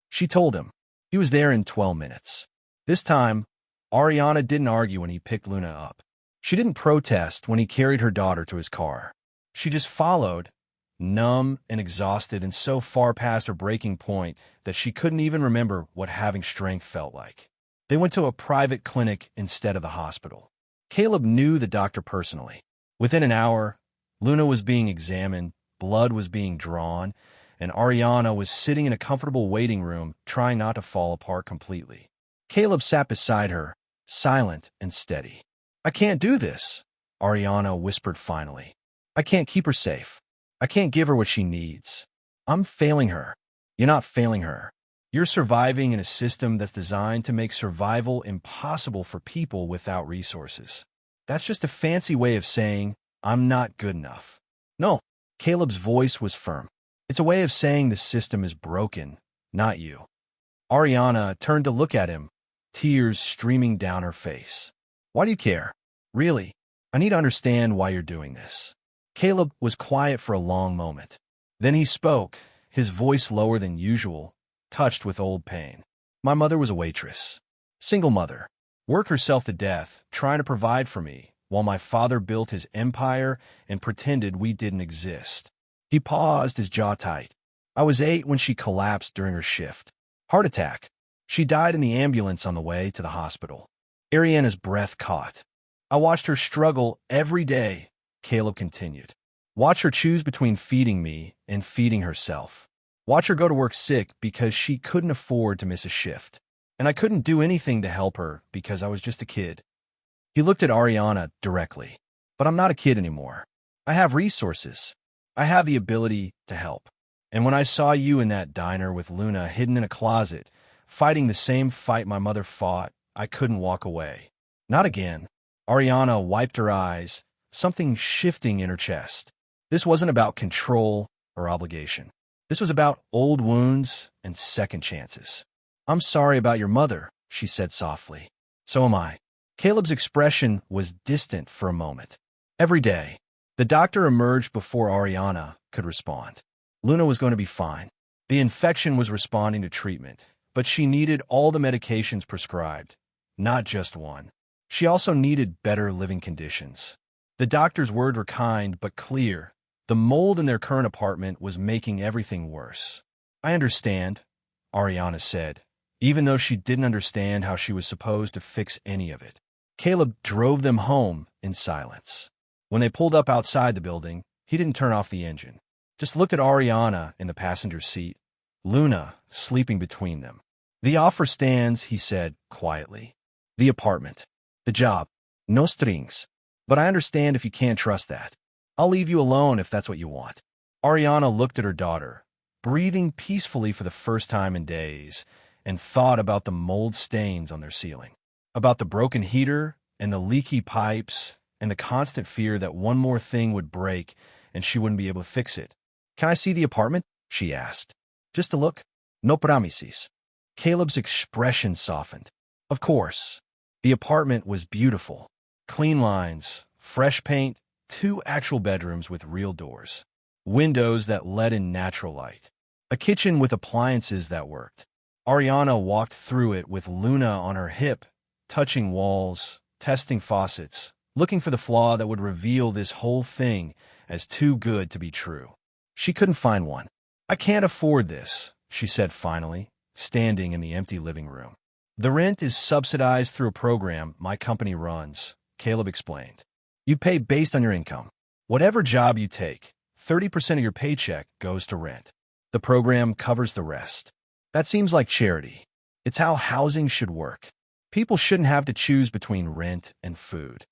She told him. He was there in 12 minutes. This time, Ariana didn't argue when he picked Luna up. She didn't protest when he carried her daughter to his car. She just followed, numb and exhausted and so far past her breaking point that she couldn't even remember what having strength felt like. They went to a private clinic instead of the hospital. Caleb knew the doctor personally. Within an hour, Luna was being examined, blood was being drawn, and Ariana was sitting in a comfortable waiting room trying not to fall apart completely. Caleb sat beside her, silent and steady. I can't do this, Ariana whispered finally. I can't keep her safe. I can't give her what she needs. I'm failing her. You're not failing her. You're surviving in a system that's designed to make survival impossible for people without resources. That's just a fancy way of saying, I'm not good enough. No, Caleb's voice was firm. It's a way of saying the system is broken, not you. Ariana turned to look at him, tears streaming down her face. Why do you care? Really, I need to understand why you're doing this. Caleb was quiet for a long moment. Then he spoke, his voice lower than usual, touched with old pain. My mother was a waitress. Single mother. Worked herself to death, trying to provide for me, while my father built his empire and pretended we didn't exist. He paused, his jaw tight. I was 8 when she collapsed during her shift. Heart attack. She died in the ambulance on the way to the hospital. Ariana's breath caught. I watched her struggle every day, Caleb continued. Watch her choose between feeding me and feeding herself. Watch her go to work sick because she couldn't afford to miss a shift. And I couldn't do anything to help her because I was just a kid. He looked at Ariana directly. But I'm not a kid anymore. I have resources. I have the ability to help. And when I saw you in that diner with Luna hidden in a closet, fighting the same fight my mother fought, I couldn't walk away. Not again. Ariana wiped her eyes, something shifting in her chest. This wasn't about control or obligation. This was about old wounds and second chances. I'm sorry about your mother, she said softly. So am I. Caleb's expression was distant for a moment. Every day, the doctor emerged before Ariana could respond. Luna was going to be fine. The infection was responding to treatment, but she needed all the medications prescribed, not just one. She also needed better living conditions. The doctor's words were kind but clear. The mold in their current apartment was making everything worse. I understand, Ariana said, even though she didn't understand how she was supposed to fix any of it. Caleb drove them home in silence. When they pulled up outside the building, he didn't turn off the engine. Just looked at Ariana in the passenger seat, Luna sleeping between them. The offer stands, he said quietly. The apartment. The job. No strings. But I understand if you can't trust that. I'll leave you alone if that's what you want. Ariana looked at her daughter, breathing peacefully for the first time in days, and thought about the mold stains on their ceiling, about the broken heater and the leaky pipes and the constant fear that one more thing would break and she wouldn't be able to fix it. Can I see the apartment? She asked. Just a look? No promises. Caleb's expression softened. Of course. The apartment was beautiful. Clean lines, fresh paint, 2 actual bedrooms with real doors, windows that let in natural light, a kitchen with appliances that worked. Ariana walked through it with Luna on her hip, touching walls, testing faucets, looking for the flaw that would reveal this whole thing as too good to be true. She couldn't find one. I can't afford this, she said finally, standing in the empty living room. The rent is subsidized through a program my company runs, Caleb explained. You pay based on your income. Whatever job you take, 30% of your paycheck goes to rent. The program covers the rest. That seems like charity. It's how housing should work. People shouldn't have to choose between rent and food.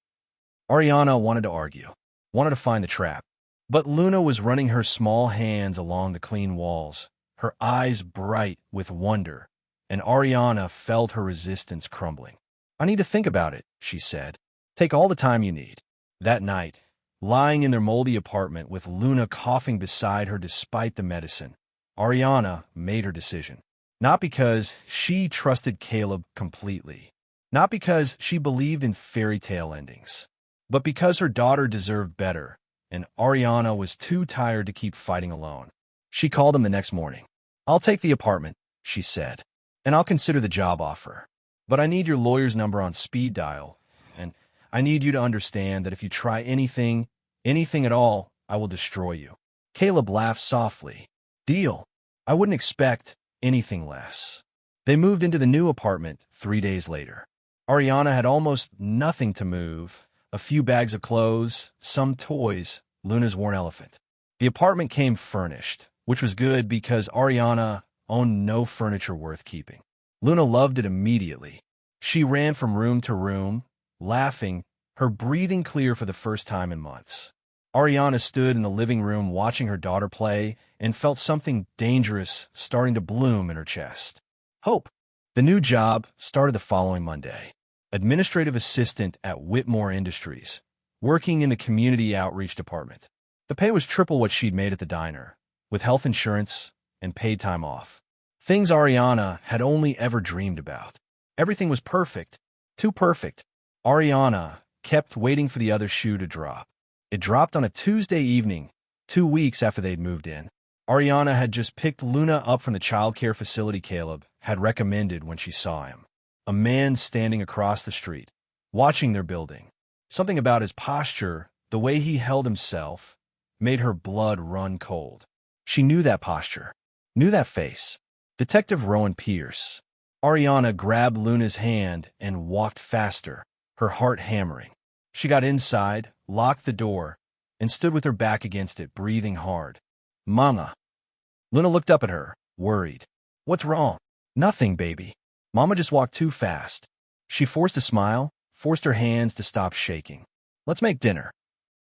Ariana wanted to argue, wanted to find the trap. But Luna was running her small hands along the clean walls, her eyes bright with wonder, and Ariana felt her resistance crumbling. I need to think about it, she said. Take all the time you need. That night, lying in their moldy apartment with Luna coughing beside her despite the medicine, Ariana made her decision. Not because she trusted Caleb completely, not because she believed in fairy tale endings, but because her daughter deserved better, and Ariana was too tired to keep fighting alone. She called him the next morning. I'll take the apartment, she said, and I'll consider the job offer. But I need your lawyer's number on speed dial, and I need you to understand that if you try anything at all, I will destroy you. Caleb laughed softly. Deal. I wouldn't expect anything less. They moved into the new apartment 3 days later. Ariana had almost nothing to move, a few bags of clothes, some toys, Luna's worn elephant. The apartment came furnished, which was good because Ariana owned no furniture worth keeping. Luna loved it immediately. She ran from room to room, laughing, her breathing clear for the first time in months. Ariana stood in the living room watching her daughter play and felt something dangerous starting to bloom in her chest. Hope. The new job started the following Monday. Administrative assistant at Whitmore Industries, working in the community outreach department. The pay was triple what she'd made at the diner, with health insurance and paid time off. Things Ariana had only ever dreamed about. Everything was perfect, too perfect. Ariana kept waiting for the other shoe to drop. It dropped on a Tuesday evening, 2 weeks after they'd moved in. Ariana had just picked Luna up from the childcare facility Caleb had recommended when she saw him. A man standing across the street, watching their building. Something about his posture, the way he held himself, made her blood run cold. She knew that posture, knew that face. Detective Rowan Pierce. Ariana grabbed Luna's hand and walked faster, her heart hammering. She got inside, locked the door, and stood with her back against it, breathing hard. Mama. Luna looked up at her, worried. What's wrong? Nothing, baby. Mama just walked too fast. She forced a smile, forced her hands to stop shaking. Let's make dinner.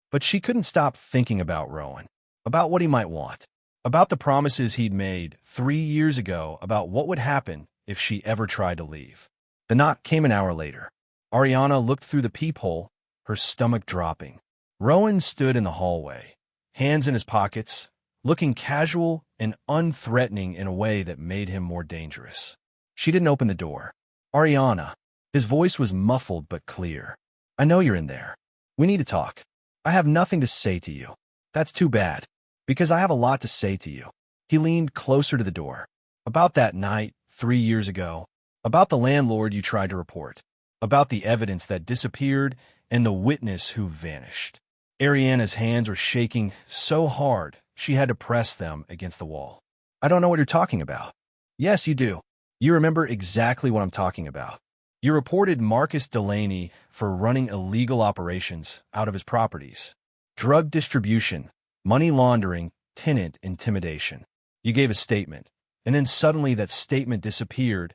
But she couldn't stop thinking about Rowan, about what he might want, about the promises he'd made 3 years ago about what would happen if she ever tried to leave. The knock came an hour later. Ariana looked through the peephole, her stomach dropping. Rowan stood in the hallway, hands in his pockets, looking casual and unthreatening in a way that made him more dangerous. She didn't open the door. "Ariana." His voice was muffled but clear. "I know you're in there. We need to talk. I have nothing to say to you." "That's too bad, because I have a lot to say to you." He leaned closer to the door. "About that night 3 years ago. About the landlord you tried to report. About the evidence that disappeared and the witness who vanished." Ariana's hands were shaking so hard she had to press them against the wall. "I don't know what you're talking about." "Yes, you do. You remember exactly what I'm talking about. You reported Marcus Delaney for running illegal operations out of his properties. Drug distribution, money laundering, tenant intimidation. You gave a statement, and then suddenly that statement disappeared,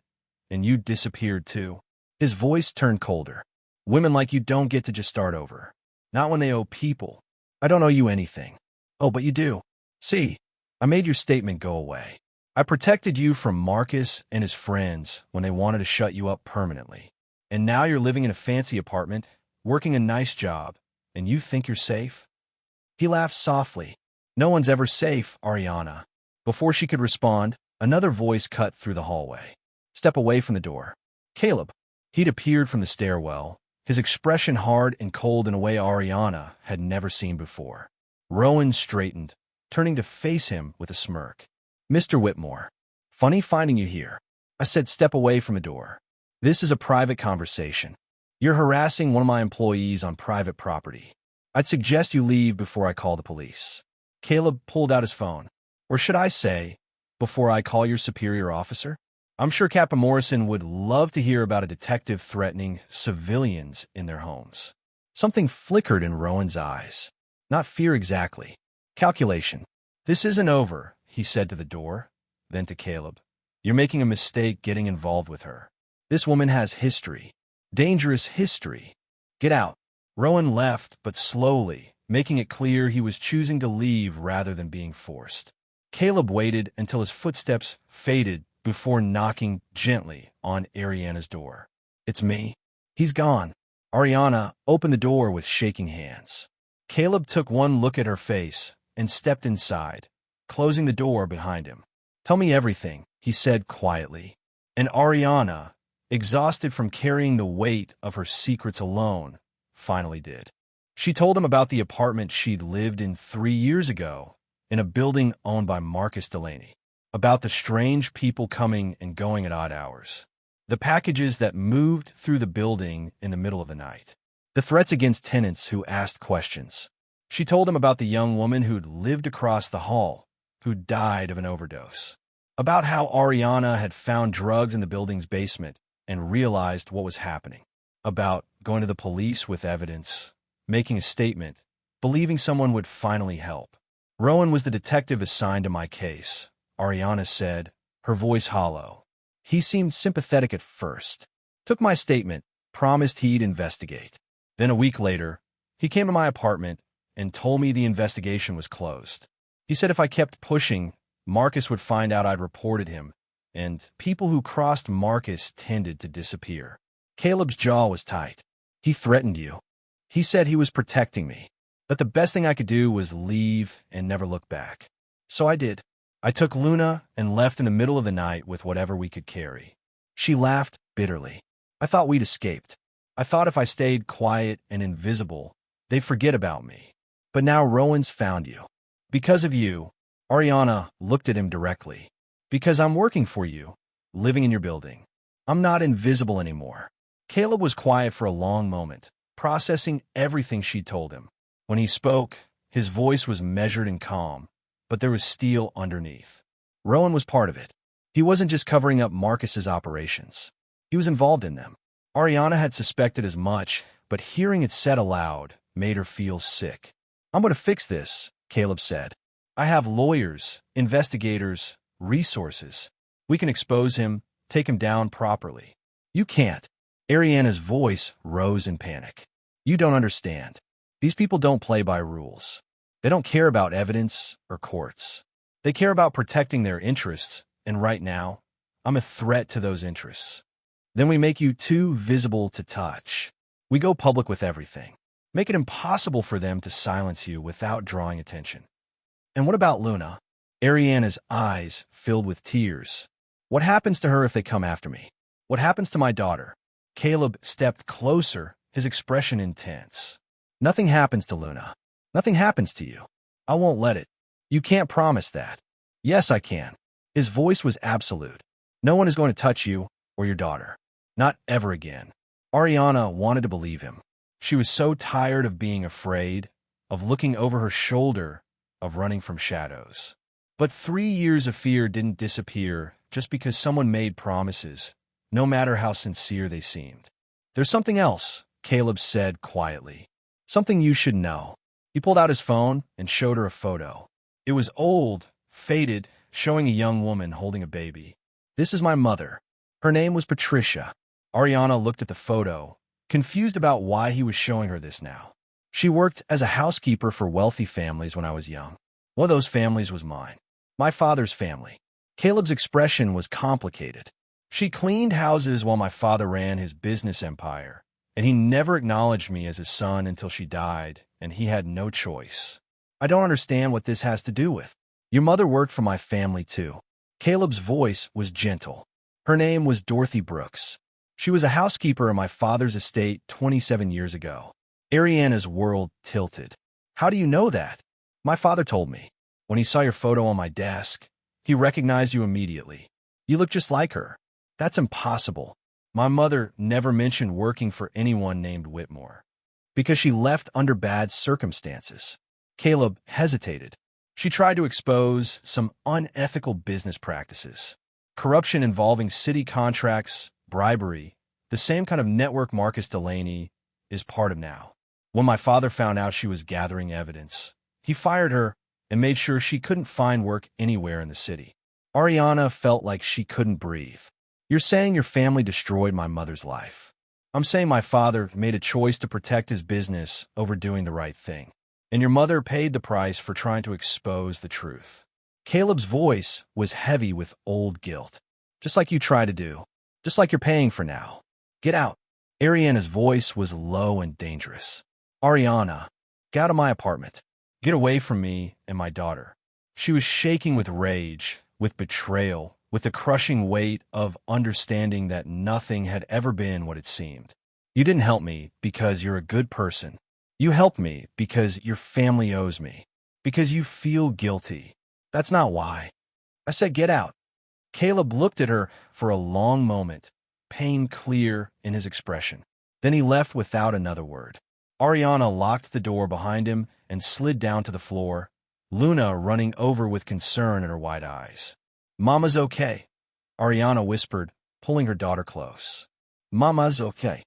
and you disappeared too." His voice turned colder. "Women like you don't get to just start over. Not when they owe people. I don't owe you anything." "Oh, but you do. See, I made your statement go away. I protected you from Marcus and his friends when they wanted to shut you up permanently. And now you're living in a fancy apartment, working a nice job, and you think you're safe?" He laughed softly. "No one's ever safe, Ariana." Before she could respond, another voice cut through the hallway. "Step away from the door." "Caleb." He'd appeared from the stairwell, his expression hard and cold in a way Ariana had never seen before. Rowan straightened, turning to face him with a smirk. "Mr. Whitmore, funny finding you here." I said, "Step away from the door. This is a private conversation. You're harassing one of my employees on private property. I'd suggest you leave before I call the police." Caleb pulled out his phone. "Or should I say, before I call your superior officer? I'm sure Captain Morrison would love to hear about a detective threatening civilians in their homes." Something flickered in Rowan's eyes. Not fear exactly. Calculation. "This isn't over," he said to the door, then to Caleb. "You're making a mistake getting involved with her. This woman has history. Dangerous history. Get out." Rowan left, but slowly, making it clear he was choosing to leave rather than being forced. Caleb waited until his footsteps faded before knocking gently on Ariana's door. "It's me." "He's gone." Ariana opened the door with shaking hands. Caleb took one look at her face and stepped inside, closing the door behind him. "Tell me everything," he said quietly. And Ariana, exhausted from carrying the weight of her secrets alone, finally did. She told him about the apartment she'd lived in 3 years ago, in a building owned by Marcus Delaney, about the strange people coming and going at odd hours, the packages that moved through the building in the middle of the night, the threats against tenants who asked questions. She told him about the young woman who'd lived across the hall, who died of an overdose, about how Ariana had found drugs in the building's basement and realized what was happening, about going to the police with evidence, making a statement, believing someone would finally help. "Rowan was the detective assigned to my case," Ariana said, her voice hollow. "He seemed sympathetic at first, took my statement, promised he'd investigate. Then a week later, he came to my apartment and told me the investigation was closed. He said if I kept pushing, Marcus would find out I'd reported him, and people who crossed Marcus tended to disappear." Caleb's jaw was tight. "He threatened you." "He said he was protecting me, that the best thing I could do was leave and never look back. So I did. I took Luna and left in the middle of the night with whatever we could carry." She laughed bitterly. "I thought we'd escaped. I thought if I stayed quiet and invisible, they'd forget about me. But now Rowan's found you. Because of you." Ariana looked at him directly. "Because I'm working for you, living in your building. I'm not invisible anymore." Caleb was quiet for a long moment, processing everything she told him. When he spoke, his voice was measured and calm, but there was steel underneath. Rowan was part of it. He wasn't just covering up Marcus's operations. He was involved in them. Ariana had suspected as much, but hearing it said aloud made her feel sick. "I'm going to fix this," Caleb said. "I have lawyers, investigators, resources. We can expose him, take him down properly." "You can't." Ariana's voice rose in panic. "You don't understand. These people don't play by rules. They don't care about evidence or courts. They care about protecting their interests, and right now, I'm a threat to those interests. Then we make you too visible to touch. We go public with everything. Make it impossible for them to silence you without drawing attention. And what about Luna? Ariana's eyes filled with tears. What happens to her if they come after me? What happens to my daughter? Caleb stepped closer, his expression intense. Nothing happens to Luna. Nothing happens to you. I won't let it. You can't promise that. Yes, I can. His voice was absolute. No one is going to touch you or your daughter. Not ever again. Ariana wanted to believe him. She was so tired of being afraid, of looking over her shoulder, of running from shadows. But 3 years of fear didn't disappear just because someone made promises, no matter how sincere they seemed. There's something else, Caleb said quietly. Something you should know. He pulled out his phone and showed her a photo. It was old, faded, showing a young woman holding a baby. This is my mother. Her name was Patricia. Ariana looked at the photo, confused about why he was showing her this now. She worked as a housekeeper for wealthy families when I was young. One of those families was mine. My father's family. Caleb's expression was complicated. She cleaned houses while my father ran his business empire, and he never acknowledged me as his son until she died, and he had no choice. I don't understand what this has to do with. Your mother worked for my family too. Caleb's voice was gentle. Her name was Dorothy Brooks. She was a housekeeper in my father's estate 27 years ago. Ariana's world tilted. How do you know that? My father told me. When he saw your photo on my desk, he recognized you immediately. You look just like her. That's impossible. My mother never mentioned working for anyone named Whitmore, because she left under bad circumstances. Caleb hesitated. She tried to expose some unethical business practices. Corruption involving city contracts, bribery, the same kind of network Marcus Delaney is part of now. When my father found out she was gathering evidence, he fired her and made sure she couldn't find work anywhere in the city. Ariana felt like she couldn't breathe. You're saying your family destroyed my mother's life. I'm saying my father made a choice to protect his business over doing the right thing. And your mother paid the price for trying to expose the truth. Caleb's voice was heavy with old guilt. Just like you try to do. Just like you're paying for now. Get out. Ariana's voice was low and dangerous. Ariana, get out of my apartment. Get away from me and my daughter. She was shaking with rage, with betrayal, with the crushing weight of understanding that nothing had ever been what it seemed. You didn't help me because you're a good person. You helped me because your family owes me. Because you feel guilty. That's not why. I said get out. Caleb looked at her for a long moment, pain clear in his expression. Then he left without another word. Ariana locked the door behind him and slid down to the floor, Luna running over with concern in her wide eyes. Mama's okay, Ariana whispered, pulling her daughter close. Mama's okay.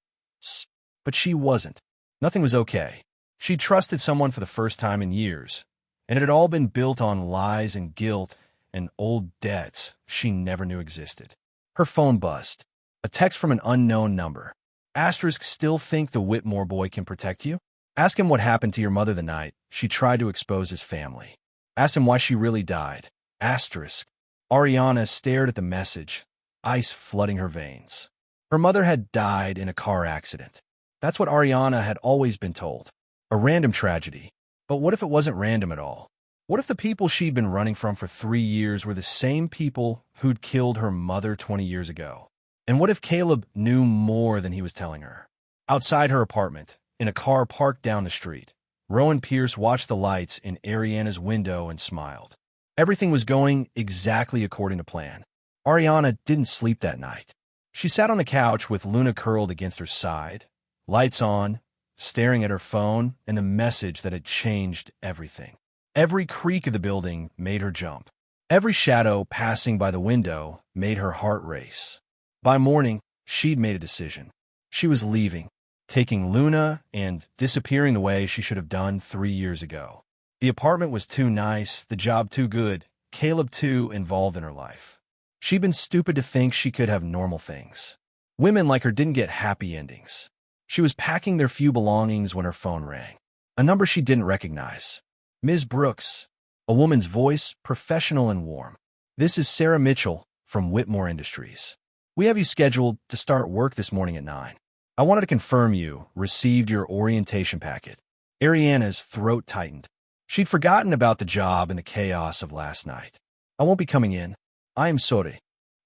But she wasn't. Nothing was okay. She trusted someone for the first time in years, and it had all been built on lies and guilt and old debts she never knew existed. Her phone buzzed. A text from an unknown number. Asterisk, still think the Whitmore boy can protect you? Ask him what happened to your mother the night she tried to expose his family. Ask him why she really died. Asterisk. Ariana stared at the message, ice flooding her veins. Her mother had died in a car accident. That's what Ariana had always been told. A random tragedy. But what if it wasn't random at all? What if the people she'd been running from for 3 years were the same people who'd killed her mother 20 years ago? And what if Caleb knew more than he was telling her? Outside her apartment, in a car parked down the street, Rowan Pierce watched the lights in Ariana's window and smiled. Everything was going exactly according to plan. Ariana didn't sleep that night. She sat on the couch with Luna curled against her side, lights on, staring at her phone and the message that had changed everything. Every creak of the building made her jump. Every shadow passing by the window made her heart race. By morning, she'd made a decision. She was leaving, taking Luna and disappearing the way she should have done 3 years ago. The apartment was too nice, the job too good, Caleb too involved in her life. She'd been stupid to think she could have normal things. Women like her didn't get happy endings. She was packing their few belongings when her phone rang. A number she didn't recognize. Ms. Brooks, a woman's voice, professional and warm. This is Sarah Mitchell from Whitmore Industries. We have you scheduled to start work this morning at 9. I wanted to confirm you received your orientation packet. Ariana's throat tightened. She'd forgotten about the job and the chaos of last night. I won't be coming in. I am sorry.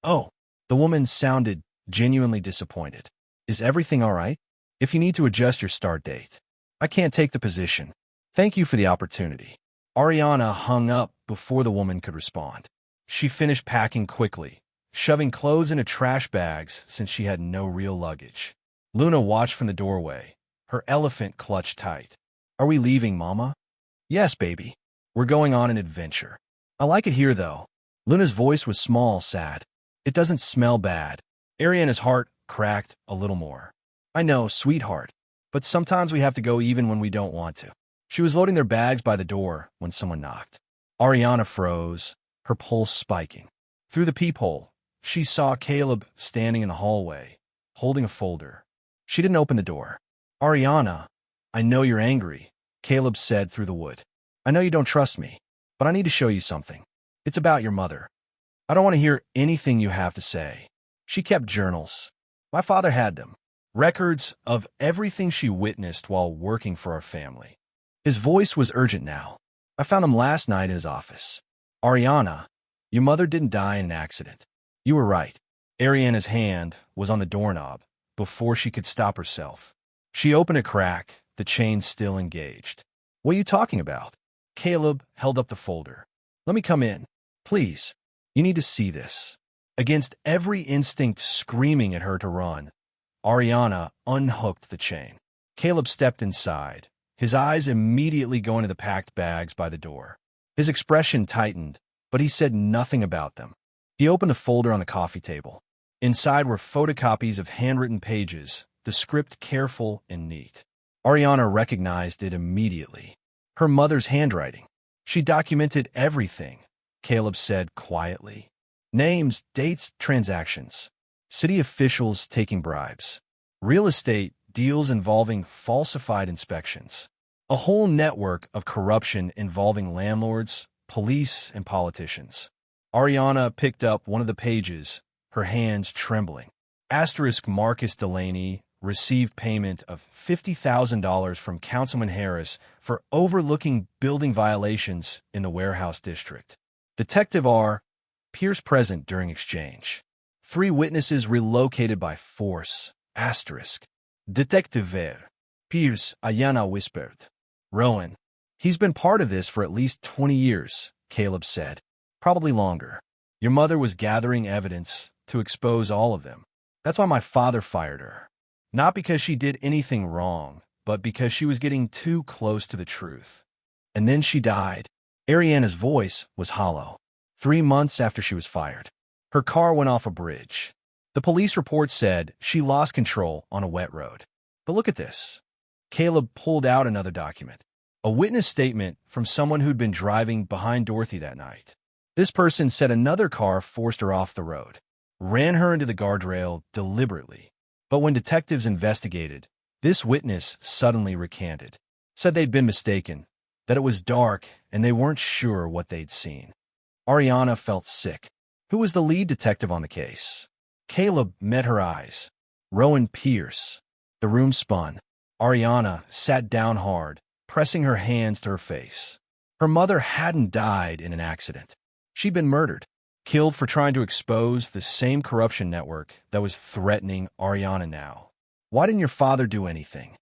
Oh, the woman sounded genuinely disappointed. Is everything all right? If you need to adjust your start date, I can't take the position. Thank you for the opportunity. Ariana hung up before the woman could respond. She finished packing quickly, shoving clothes into trash bags since she had no real luggage. Luna watched from the doorway, her elephant clutched tight. Are we leaving, Mama? Yes, baby. We're going on an adventure. I like it here, though. Luna's voice was small, sad. It doesn't smell bad. Ariana's heart cracked a little more. I know, sweetheart, but sometimes we have to go even when we don't want to. She was loading their bags by the door when someone knocked. Ariana froze, her pulse spiking. Through the peephole, she saw Caleb standing in the hallway, holding a folder. She didn't open the door. Ariana, I know you're angry, Caleb said through the wood. I know you don't trust me, but I need to show you something. It's about your mother. I don't want to hear anything you have to say. She kept journals. My father had them. Records of everything she witnessed while working for our family. His voice was urgent now. I found them last night in his office. Ariana, your mother didn't die in an accident. You were right. Ariana's hand was on the doorknob before she could stop herself. She opened a crack, the chain still engaged. What are you talking about? Caleb held up the folder. Let me come in. Please. You need to see this. Against every instinct screaming at her to run, Ariana unhooked the chain. Caleb stepped inside, his eyes immediately going to the packed bags by the door. His expression tightened, but he said nothing about them. He opened a folder on the coffee table. Inside were photocopies of handwritten pages, the script careful and neat. Ariana recognized it immediately. Her mother's handwriting. She documented everything, Caleb said quietly. Names, dates, transactions. City officials taking bribes. Real estate deals involving falsified inspections. A whole network of corruption involving landlords, police, and politicians. Ariana picked up one of the pages, her hands trembling. Asterisk Marcus Delaney received payment of $50,000 from Councilman Harris for overlooking building violations in the warehouse district. Detective R. Pierce present during exchange. 3 witnesses relocated by force. Asterisk. Detective Ver. Pierce, Ayana whispered. Rowan. He's been part of this for at least 20 years, Caleb said. Probably longer. Your mother was gathering evidence to expose all of them. That's why my father fired her. Not because she did anything wrong, but because she was getting too close to the truth. And then she died. Ariana's voice was hollow. 3 months after she was fired. Her car went off a bridge. The police report said she lost control on a wet road. But look at this. Caleb pulled out another document. A witness statement from someone who'd been driving behind Dorothy that night. This person said another car forced her off the road, ran her into the guardrail deliberately. But when detectives investigated, this witness suddenly recanted, said they'd been mistaken, that it was dark and they weren't sure what they'd seen. Ariana felt sick. Who was the lead detective on the case? Caleb met her eyes. Rowan Pierce. The room spun. Ariana sat down hard, pressing her hands to her face. Her mother hadn't died in an accident. She'd been murdered, killed for trying to expose the same corruption network that was threatening Ariana now. Why didn't your father do anything?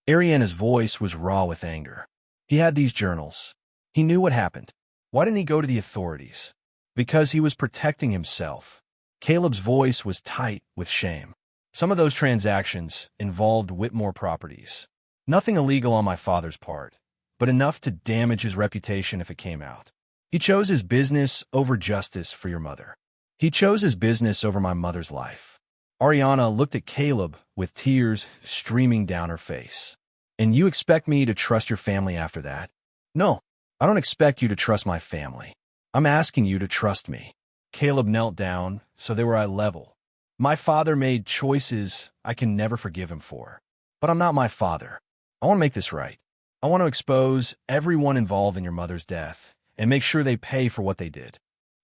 Ariana's voice was raw with anger. He had these journals. He knew what happened. Why didn't he go to the authorities? Because he was protecting himself. Caleb's voice was tight with shame. Some of those transactions involved Whitmore properties. Nothing illegal on my father's part, but enough to damage his reputation if it came out. He chose his business over justice for your mother. He chose his business over my mother's life. Ariana looked at Caleb with tears streaming down her face. And you expect me to trust your family after that? No, I don't expect you to trust my family. I'm asking you to trust me. Caleb knelt down, so they were eye level. My father made choices I can never forgive him for. But I'm not my father. I want to make this right. I want to expose everyone involved in your mother's death and make sure they pay for what they did.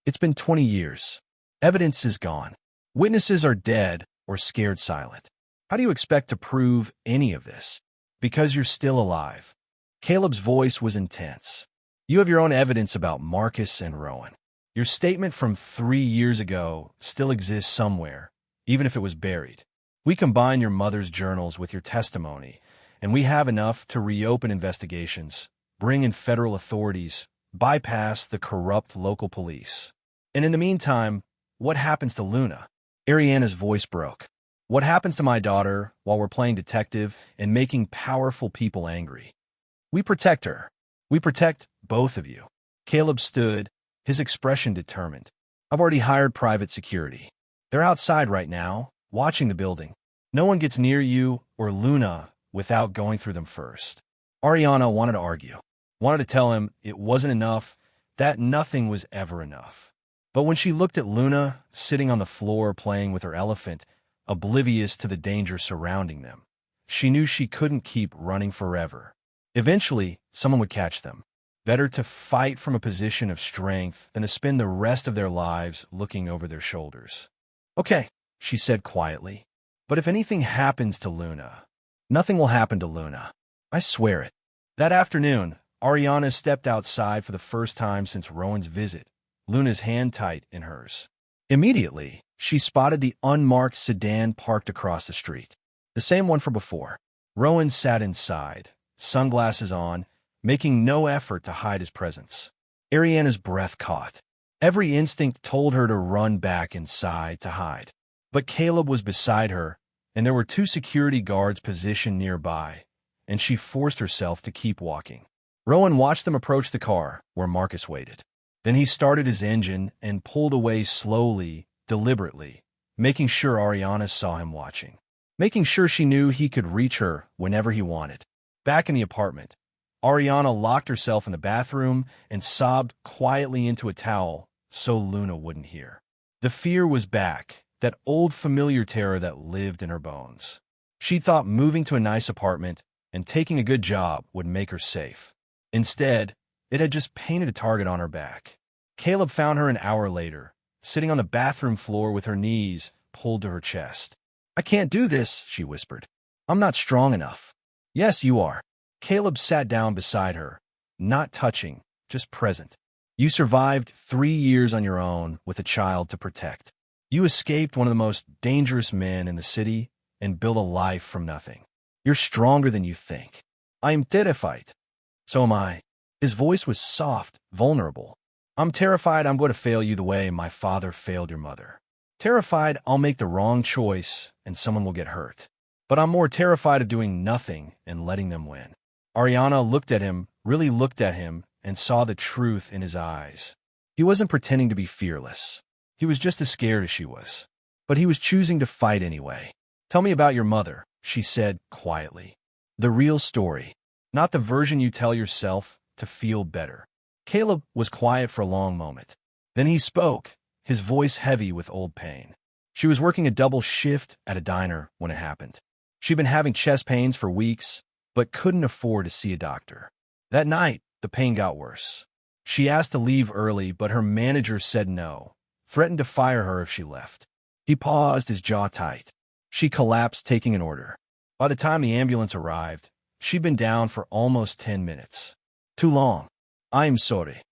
It's been 20 years. Evidence is gone. Witnesses are dead or scared silent. How do you expect to prove any of this? Because you're still alive. Caleb's voice was intense. You have your own evidence about Marcus and Rowan. Your statement from 3 years ago still exists somewhere, even if it was buried. We combine your mother's journals with your testimony, and we have enough to reopen investigations, bring in federal authorities, bypass the corrupt local police. And in the meantime, what happens to Luna? Ariana's voice broke. What happens to my daughter while we're playing detective and making powerful people angry? We protect her. We protect both of you. Caleb stood, his expression determined. I've already hired private security. They're outside right now, watching the building. No one gets near you or Luna without going through them first. Ariana wanted to argue, wanted to tell him it wasn't enough, that nothing was ever enough. But when she looked at Luna, sitting on the floor playing with her elephant, oblivious to the danger surrounding them, she knew she couldn't keep running forever. Eventually, someone would catch them. Better to fight from a position of strength than to spend the rest of their lives looking over their shoulders. Okay, she said quietly. But if anything happens to Luna, nothing will happen to Luna. I swear it. That afternoon, Ariana stepped outside for the first time since Rowan's visit, Luna's hand tight in hers. Immediately, she spotted the unmarked sedan parked across the street. The same one from before. Rowan sat inside, sunglasses on, making no effort to hide his presence. Ariana's breath caught. Every instinct told her to run back inside to hide. But Caleb was beside her, and there were 2 security guards positioned nearby, and she forced herself to keep walking. Rowan watched them approach the car where Marcus waited. Then he started his engine and pulled away slowly, deliberately, making sure Ariana saw him watching, making sure she knew he could reach her whenever he wanted. Back in the apartment, Ariana locked herself in the bathroom and sobbed quietly into a towel so Luna wouldn't hear. The fear was back, that old familiar terror that lived in her bones. She thought moving to a nice apartment and taking a good job would make her safe. Instead, it had just painted a target on her back. Caleb found her an hour later, sitting on the bathroom floor with her knees pulled to her chest. I can't do this, she whispered. I'm not strong enough. Yes, you are. Caleb sat down beside her, not touching, just present. You survived 3 years on your own with a child to protect. You escaped one of the most dangerous men in the city and built a life from nothing. You're stronger than you think. I'm terrified. So am I. His voice was soft, vulnerable. I'm terrified I'm going to fail you the way my father failed your mother. Terrified I'll make the wrong choice and someone will get hurt. But I'm more terrified of doing nothing and letting them win. Ariana looked at him, really looked at him, and saw the truth in his eyes. He wasn't pretending to be fearless. He was just as scared as she was. But he was choosing to fight anyway. Tell me about your mother, she said quietly. The real story, not the version you tell yourself to feel better. Caleb was quiet for a long moment. Then he spoke, his voice heavy with old pain. She was working a double shift at a diner when it happened. She'd been having chest pains for weeks, but couldn't afford to see a doctor. That night, the pain got worse. She asked to leave early, but her manager said no, threatened to fire her if she left. He paused, his jaw tight. She collapsed, taking an order. By the time the ambulance arrived, she'd been down for almost 10 minutes. Too long. I'm sorry.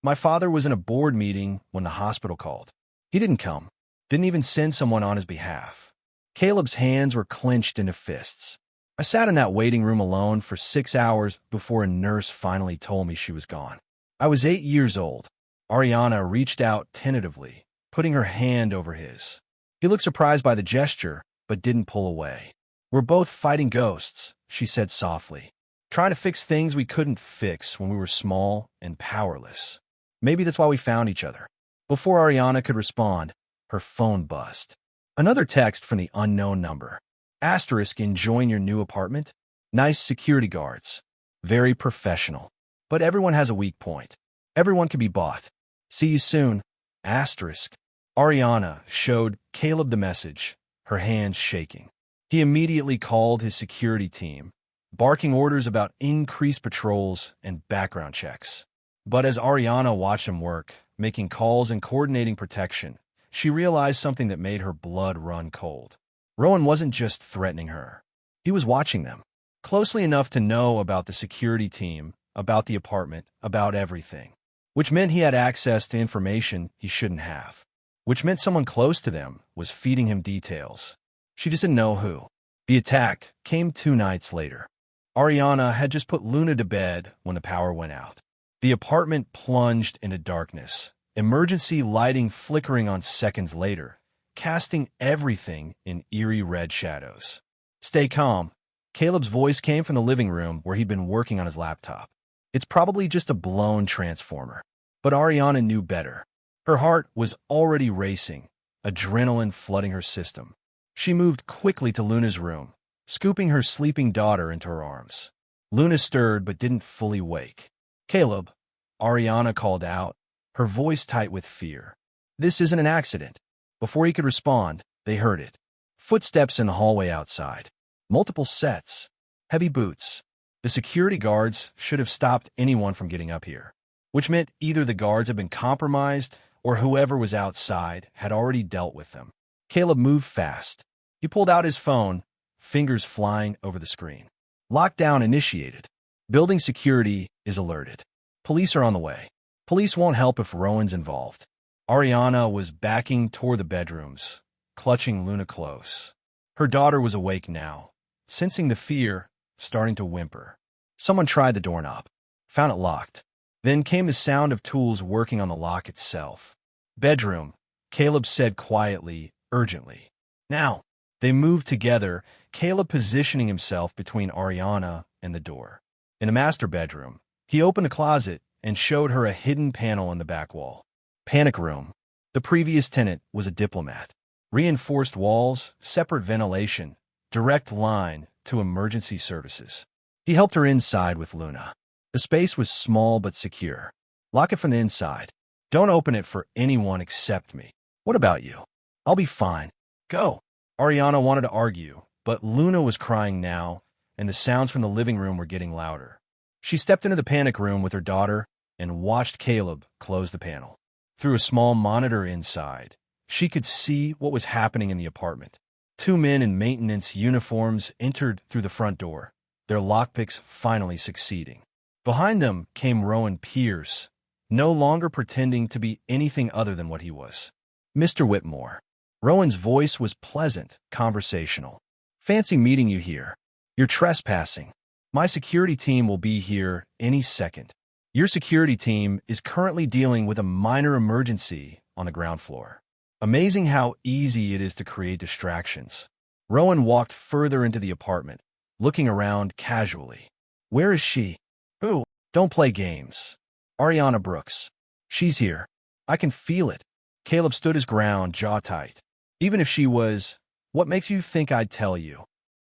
My father was in a board meeting when the hospital called. He didn't come. Didn't even send someone on his behalf. Caleb's hands were clenched into fists. I sat in that waiting room alone for 6 hours before a nurse finally told me she was gone. I was 8 years old. Ariana reached out tentatively, putting her hand over his. He looked surprised by the gesture, but didn't pull away. We're both fighting ghosts, she said softly. Trying to fix things we couldn't fix when we were small and powerless. Maybe that's why we found each other. Before Ariana could respond, her phone buzzed. Another text from the unknown number. Asterisk, enjoying your new apartment? Nice security guards. Very professional. But everyone has a weak point. Everyone can be bought. See you soon. Asterisk. Ariana showed Caleb the message, her hands shaking. He immediately called his security team, barking orders about increased patrols and background checks. But as Ariana watched him work, making calls and coordinating protection, she realized something that made her blood run cold. Rowan wasn't just threatening her. He was watching them, closely enough to know about the security team, about the apartment, about everything. Which meant he had access to information he shouldn't have. Which meant someone close to them was feeding him details. She just didn't know who. The attack came 2 nights later. Ariana had just put Luna to bed when the power went out. The apartment plunged into darkness, emergency lighting flickering on seconds later, casting everything in eerie red shadows. "Stay calm." Caleb's voice came from the living room where he'd been working on his laptop. "It's probably just a blown transformer." But Ariana knew better. Her heart was already racing, adrenaline flooding her system. She moved quickly to Luna's room, scooping her sleeping daughter into her arms. Luna stirred but didn't fully wake. "Caleb," Ariana called out, her voice tight with fear. "This isn't an accident." Before he could respond, they heard it. Footsteps in the hallway outside. Multiple sets. Heavy boots. The security guards should have stopped anyone from getting up here, which meant either the guards had been compromised or whoever was outside had already dealt with them. Caleb moved fast. He pulled out his phone, fingers flying over the screen. "Lockdown initiated. Building security is alerted. Police are on the way." Police won't help if Rowan's involved. Ariana was backing toward the bedrooms, clutching Luna close. Her daughter was awake now, sensing the fear, starting to whimper. Someone tried the doorknob, found it locked. Then came the sound of tools working on the lock itself. "Bedroom," Caleb said quietly, urgently. "Now." They moved together, Caleb positioning himself between Ariana and the door. In the master bedroom, he opened the closet and showed her a hidden panel in the back wall. Panic room. The previous tenant was a diplomat. Reinforced walls, separate ventilation, direct line to emergency services. He helped her inside with Luna. The space was small but secure. "Lock it from the inside. Don't open it for anyone except me." "What about you?" "I'll be fine. Go." Ariana wanted to argue, but Luna was crying now, and the sounds from the living room were getting louder. She stepped into the panic room with her daughter and watched Caleb close the panel. Through a small monitor inside, she could see what was happening in the apartment. 2 men in maintenance uniforms entered through the front door, their lockpicks finally succeeding. Behind them came Rowan Pierce, no longer pretending to be anything other than what he was. "Mr. Whitmore." Rowan's voice was pleasant, conversational. "Fancy meeting you here. You're trespassing. My security team will be here any second. Your security team is currently dealing with a minor emergency on the ground floor." Amazing how easy it is to create distractions. Rowan walked further into the apartment, looking around casually. "Where is she?" "Who?" "Don't play games." "Ariana Brooks. She's here. I can feel it." Caleb stood his ground, jaw tight. "Even if she was, what makes you think I'd tell you?"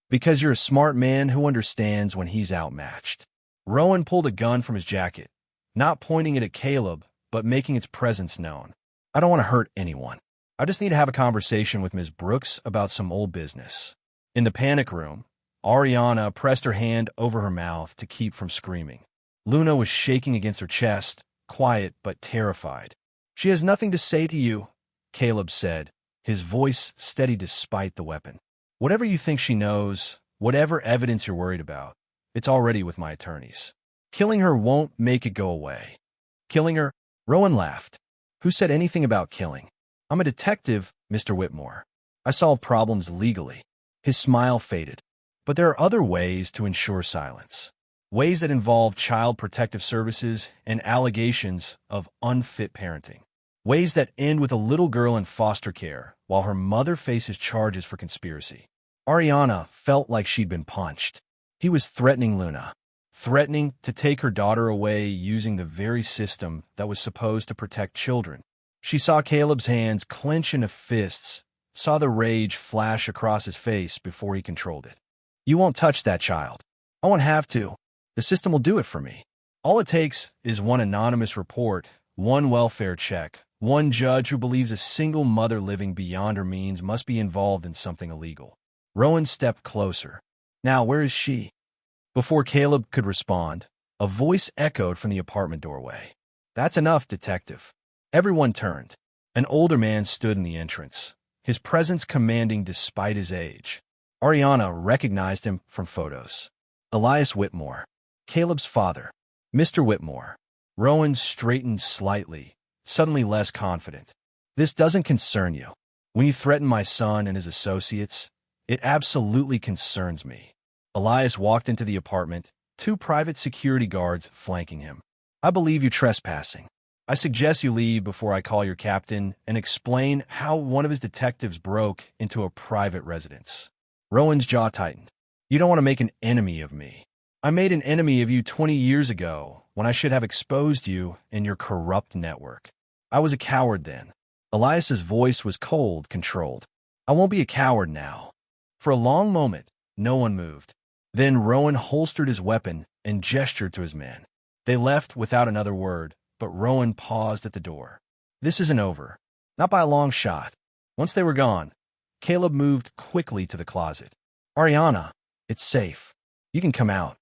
"Because you're a smart man who understands when he's outmatched." Rowan pulled a gun from his jacket, not pointing it at Caleb, but making its presence known. "I don't want to hurt anyone. I just need to have a conversation with Ms. Brooks about some old business." In the panic room, Ariana pressed her hand over her mouth to keep from screaming. Luna was shaking against her chest, quiet but terrified. "She has nothing to say to you," Caleb said, his voice steady despite the weapon. "Whatever you think she knows, whatever evidence you're worried about, it's already with my attorneys. Killing her won't make it go away." "Killing her?" Rowan laughed. "Who said anything about killing? I'm a detective, Mr. Whitmore. I solve problems legally." His smile faded. "But there are other ways to ensure silence. Ways that involve child protective services and allegations of unfit parenting. Ways that end with a little girl in foster care while her mother faces charges for conspiracy." Ariana felt like she'd been punched. He was threatening Luna, threatening to take her daughter away using the very system that was supposed to protect children. She saw Caleb's hands clench into fists, saw the rage flash across his face before he controlled it. "You won't touch that child. I won't have to. The system will do it for me. All it takes is one anonymous report, one welfare check, one judge who believes a single mother living beyond her means must be involved in something illegal." Rowan stepped closer. "Now, where is she?" Before Caleb could respond, a voice echoed from the apartment doorway. "That's enough, detective." Everyone turned. An older man stood in the entrance, his presence commanding despite his age. Ariana recognized him from photos. Elias Whitmore, Caleb's father. Mr. Whitmore. Rowan straightened slightly, suddenly less confident. "This doesn't concern you. When you threaten my son and his associates, it absolutely concerns me." Elias walked into the apartment, two private security guards flanking him. "I believe you're trespassing. I suggest you leave before I call your captain and explain how one of his detectives broke into a private residence." Rowan's jaw tightened. "You don't want to make an enemy of me. I made an enemy of you 20 years ago when I should have exposed you and your corrupt network. I was a coward then." Elias's voice was cold, controlled. "I won't be a coward now." For a long moment, no one moved. Then Rowan holstered his weapon and gestured to his men. They left without another word, but Rowan paused at the door. "This isn't over. Not by a long shot." Once they were gone, Caleb moved quickly to the closet. "Ariana, it's safe. You can come out."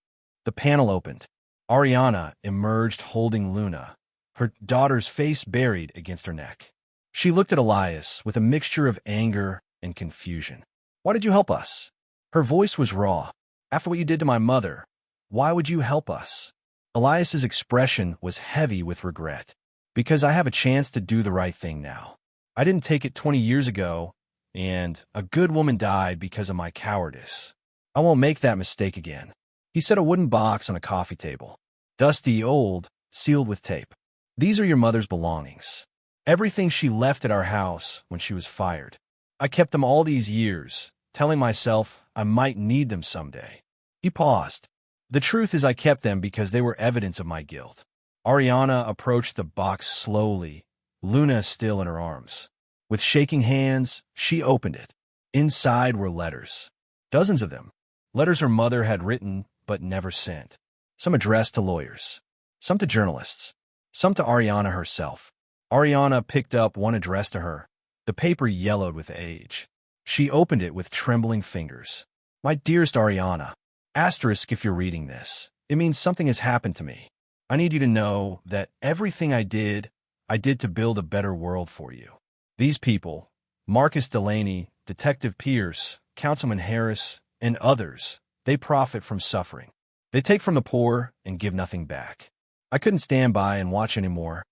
The panel opened. Ariana emerged holding Luna, her daughter's face buried against her neck. She looked at Elias with a mixture of anger and confusion. "Why did you help us?" Her voice was raw. "After what you did to my mother, why would you help us?" Elias's expression was heavy with regret. "Because I have a chance to do the right thing now. I didn't take it 20 years ago, and a good woman died because of my cowardice. I won't make that mistake again." He set a wooden box on a coffee table. Dusty, old, sealed with tape. "These are your mother's belongings. Everything she left at our house when she was fired. I kept them all these years, telling myself I might need them someday." He paused. "The truth is I kept them because they were evidence of my guilt." Ariana approached the box slowly, Luna still in her arms. With shaking hands, she opened it. Inside were letters. Dozens of them. Letters her mother had written but never sent. Some addressed to lawyers. Some to journalists. Some to Ariana herself. Ariana picked up one addressed to her. The paper yellowed with age. She opened it with trembling fingers. "My dearest Ariana, asterisk if you're reading this. It means something has happened to me. I need you to know that everything I did to build a better world for you. These people, Marcus Delaney, Detective Pierce, Councilman Harris, and others, they profit from suffering. They take from the poor and give nothing back. I couldn't stand by and watch anymore.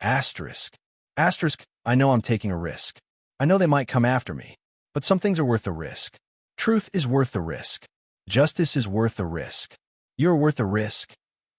Asterisk. Asterisk, I know I'm taking a risk. I know they might come after me. But some things are worth the risk. Truth is worth the risk. Justice is worth the risk. You're worth the risk.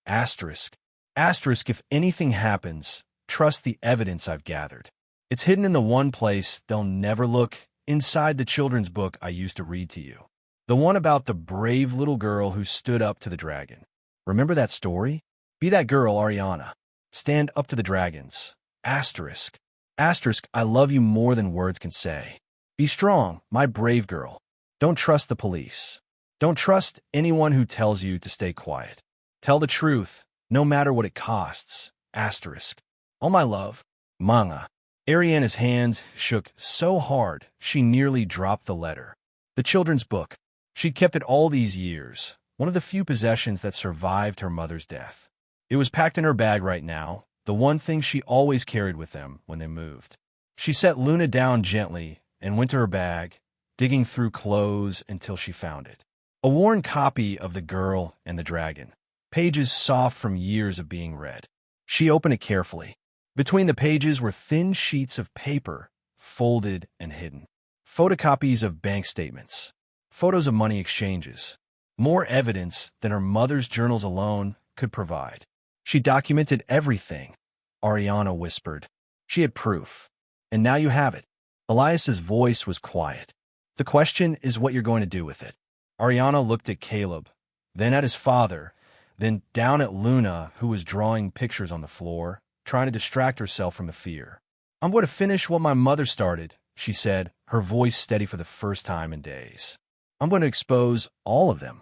Asterisk. Asterisk, if anything happens, trust the evidence I've gathered. It's hidden in the one place they'll never look, inside the children's book I used to read to you. The one about the brave little girl who stood up to the dragon. Remember that story? Be that girl, Ariana. Stand up to the dragons. Asterisk. Asterisk, I love you more than words can say. Be strong, my brave girl. Don't trust the police. Don't trust anyone who tells you to stay quiet. Tell the truth, no matter what it costs. Asterisk. All my love, Manga." Ariana's hands shook so hard she nearly dropped the letter. The children's book. She'd kept it all these years, one of the few possessions that survived her mother's death. It was packed in her bag right now, the one thing she always carried with them when they moved. She set Luna down gently and went to her bag, digging through clothes until she found it. A worn copy of The Girl and the Dragon, pages soft from years of being read. She opened it carefully. Between the pages were thin sheets of paper, folded and hidden. Photocopies of bank statements. Photos of money exchanges. More evidence than her mother's journals alone could provide. She documented everything, Ariana whispered. She had proof. And now you have it. Elias's voice was quiet. The question is what you're going to do with it. Ariana looked at Caleb, then at his father, then down at Luna, who was drawing pictures on the floor, trying to distract herself from the fear. "I'm going to finish what my mother started," she said, her voice steady for the first time in days. "I'm going to expose all of them."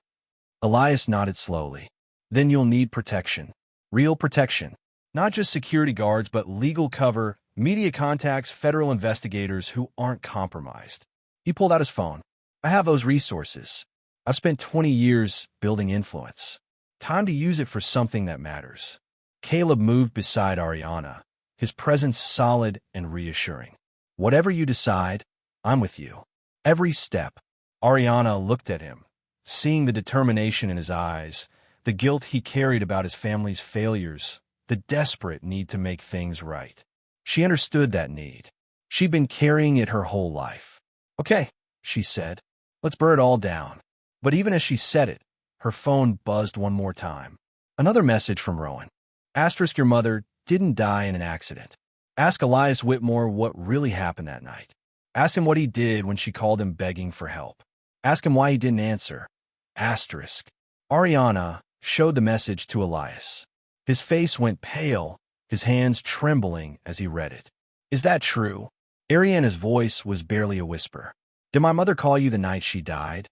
Elias nodded slowly. "Then you'll need protection. Real protection. Not just security guards, but legal cover, media contacts, federal investigators who aren't compromised." He pulled out his phone. "I have those resources. I've spent 20 years building influence. Time to use it for something that matters. Caleb moved beside Ariana, his presence solid and reassuring. Whatever you decide, I'm with you. Every step. Ariana looked at him, seeing the determination in his eyes, the guilt he carried about his family's failures, the desperate need to make things right. She understood that need. She'd been carrying it her whole life. Okay, she said. Let's burn it all down. But even as she said it, her phone buzzed one more time. Another message from Rowan. Asterisk, your mother didn't die in an accident. Ask Elias Whitmore what really happened that night. Ask him what he did when she called him begging for help. Ask him why he didn't answer. Asterisk. Ariana showed the message to Elias. His face went pale, his hands trembling as he read it. Is that true? Ariana's voice was barely a whisper. Did my mother call you the night she died?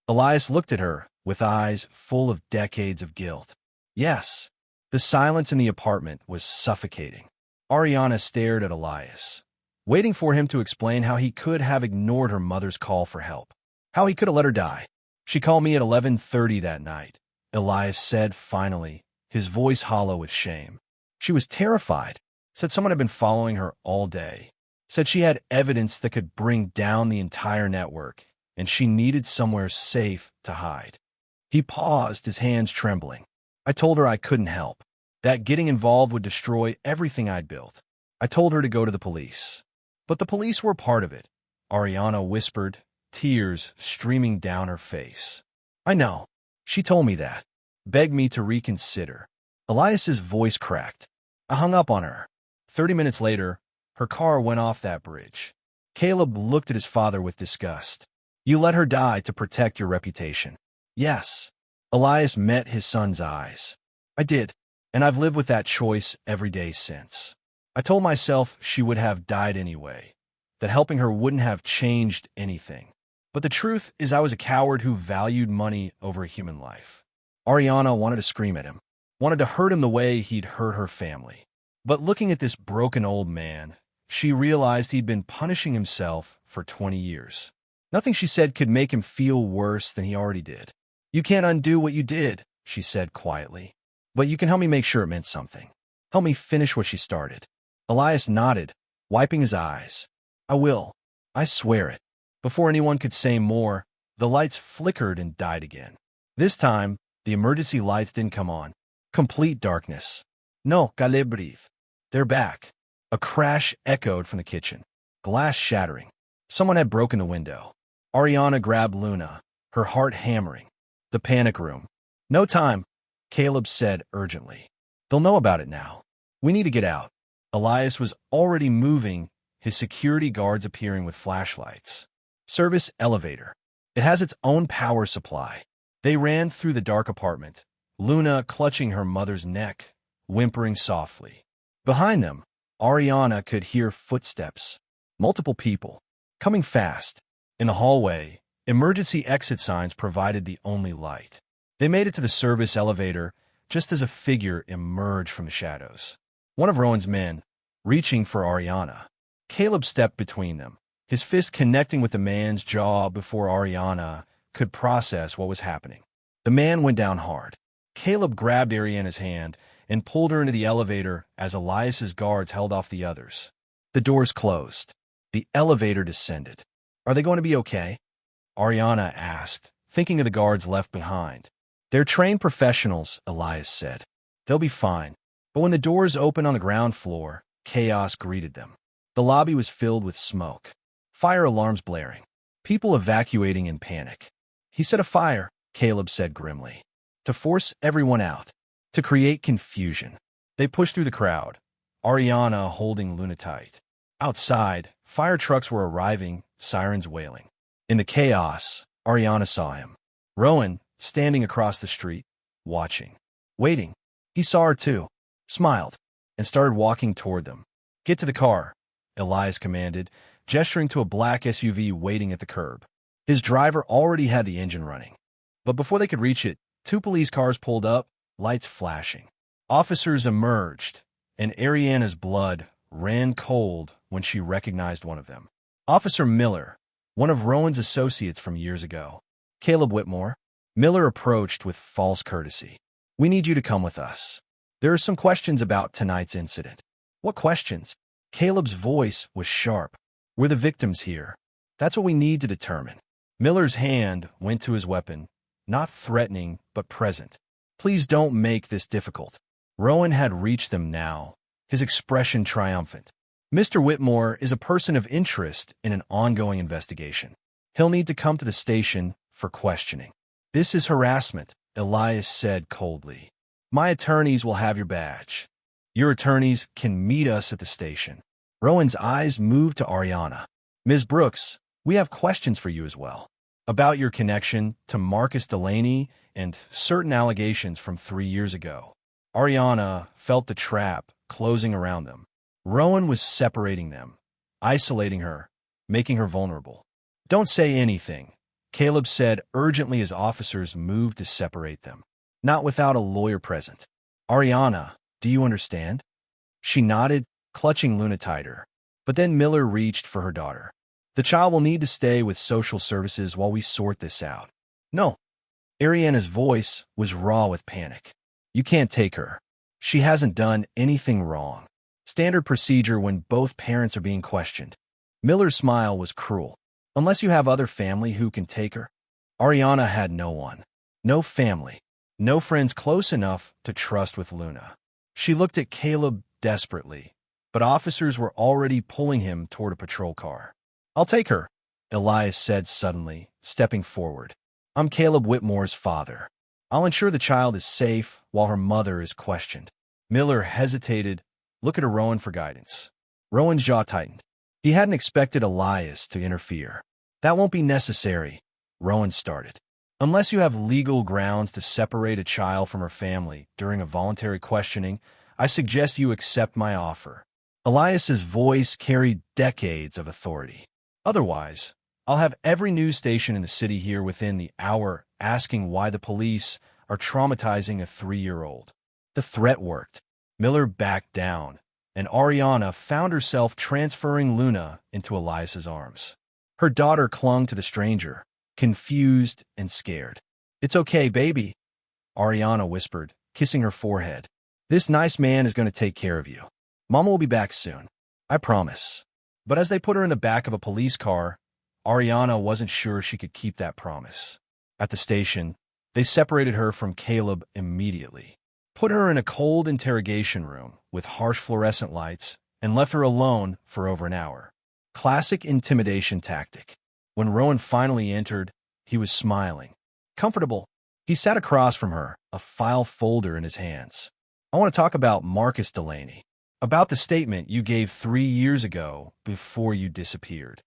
Elias looked at her with eyes full of decades of guilt. Yes. The silence in the apartment was suffocating. Ariana stared at Elias, waiting for him to explain how he could have ignored her mother's call for help, how he could have let her die. She called me at 11:30 that night, Elias said finally, his voice hollow with shame. She was terrified, said someone had been following her all day, said she had evidence that could bring down the entire network, and she needed somewhere safe to hide. He paused, his hands trembling. I told her I couldn't help, that getting involved would destroy everything I'd built. I told her to go to the police. But the police were part of it, Ariana whispered, tears streaming down her face. I know. She told me that. Begged me to reconsider. Elias's voice cracked. I hung up on her. 30 minutes later, her car went off that bridge. Caleb looked at his father with disgust. You let her die to protect your reputation. Yes. Elias met his son's eyes. I did, and I've lived with that choice every day since. I told myself she would have died anyway, that helping her wouldn't have changed anything. But the truth is I was a coward who valued money over a human life. Ariana wanted to scream at him, wanted to hurt him the way he'd hurt her family. But looking at this broken old man, she realized he'd been punishing himself for 20 years. Nothing she said could make him feel worse than he already did. You can't undo what you did, she said quietly. But you can help me make sure it meant something. Help me finish what she started. Elias nodded, wiping his eyes. I will. I swear it. Before anyone could say more, the lights flickered and died again. This time, the emergency lights didn't come on. Complete darkness. No, Caleb, breathe. They're back. A crash echoed from the kitchen. Glass shattering. Someone had broken the window. Ariana grabbed Luna, her heart hammering. The panic room. No time, Caleb said urgently. They'll know about it now. We need to get out. Elias was already moving, his security guards appearing with flashlights. Service elevator. It has its own power supply. They ran through the dark apartment, Luna clutching her mother's neck, whimpering softly. Behind them, Ariana could hear footsteps. Multiple people. Coming fast. In the hallway, emergency exit signs provided the only light. They made it to the service elevator just as a figure emerged from the shadows. One of Rowan's men, reaching for Ariana. Caleb stepped between them, his fist connecting with the man's jaw before Ariana could process what was happening. The man went down hard. Caleb grabbed Ariana's hand and pulled her into the elevator as Elias's guards held off the others. The doors closed. The elevator descended. Are they going to be okay? Ariana asked, thinking of the guards left behind. They're trained professionals, Elias said. They'll be fine. But when the doors opened on the ground floor, chaos greeted them. The lobby was filled with smoke. Fire alarms blaring. People evacuating in panic. He set a fire, Caleb said grimly. To force everyone out. To create confusion. They pushed through the crowd, Ariana holding Luna tight. Outside, fire trucks were arriving, sirens wailing. In the chaos, Ariana saw him. Rowan, standing across the street, watching. Waiting. He saw her too, smiled, and started walking toward them. Get to the car, Elias commanded, gesturing to a black SUV waiting at the curb. His driver already had the engine running. But before they could reach it, 2 police cars pulled up, lights flashing. Officers emerged, and Ariana's blood ran cold when she recognized one of them. Officer Miller, one of Rowan's associates from years ago. Caleb Whitmore, Miller approached with false courtesy. We need you to come with us. There are some questions about tonight's incident. What questions? Caleb's voice was sharp. We're the victims here. That's what we need to determine. Miller's hand went to his weapon, not threatening, but present. Please don't make this difficult. Rowan had reached them now, his expression triumphant. Mr. Whitmore is a person of interest in an ongoing investigation. He'll need to come to the station for questioning. This is harassment, Elias said coldly. My attorneys will have your badge. Your attorneys can meet us at the station. Rowan's eyes moved to Ariana. Ms. Brooks, we have questions for you as well. About your connection to Marcus Delaney and certain allegations from 3 years ago. Ariana felt the trap closing around them. Rowan was separating them, isolating her, making her vulnerable. Don't say anything, Caleb said urgently as officers moved to separate them. Not without a lawyer present. Ariana, do you understand? She nodded, clutching Luna tighter. But then Miller reached for her daughter. The child will need to stay with social services while we sort this out. No. Ariana's voice was raw with panic. You can't take her. She hasn't done anything wrong. Standard procedure when both parents are being questioned. Miller's smile was cruel. Unless you have other family who can take her. Ariana had no one. No family. No friends close enough to trust with Luna. She looked at Caleb desperately, but officers were already pulling him toward a patrol car. I'll take her, Elias said suddenly, stepping forward. I'm Caleb Whitmore's father. I'll ensure the child is safe while her mother is questioned. Miller hesitated, looking at Rowan for guidance. Rowan's jaw tightened. He hadn't expected Elias to interfere. That won't be necessary, Rowan started. Unless you have legal grounds to separate a child from her family during a voluntary questioning, I suggest you accept my offer. Elias's voice carried decades of authority. Otherwise, I'll have every news station in the city here within the hour asking why the police are traumatizing a 3-year-old. The threat worked. Miller backed down, and Ariana found herself transferring Luna into Elias's arms. Her daughter clung to the stranger, confused and scared. It's okay, baby, Ariana whispered, kissing her forehead. This nice man is going to take care of you. Mama will be back soon. I promise. But as they put her in the back of a police car, Ariana wasn't sure she could keep that promise. At the station, they separated her from Caleb immediately, put her in a cold interrogation room with harsh fluorescent lights, and left her alone for over an hour. Classic intimidation tactic. When Rowan finally entered, he was smiling. Comfortable. He sat across from her, a file folder in his hands. I want to talk about Marcus Delaney. About the statement you gave 3 years ago before you disappeared.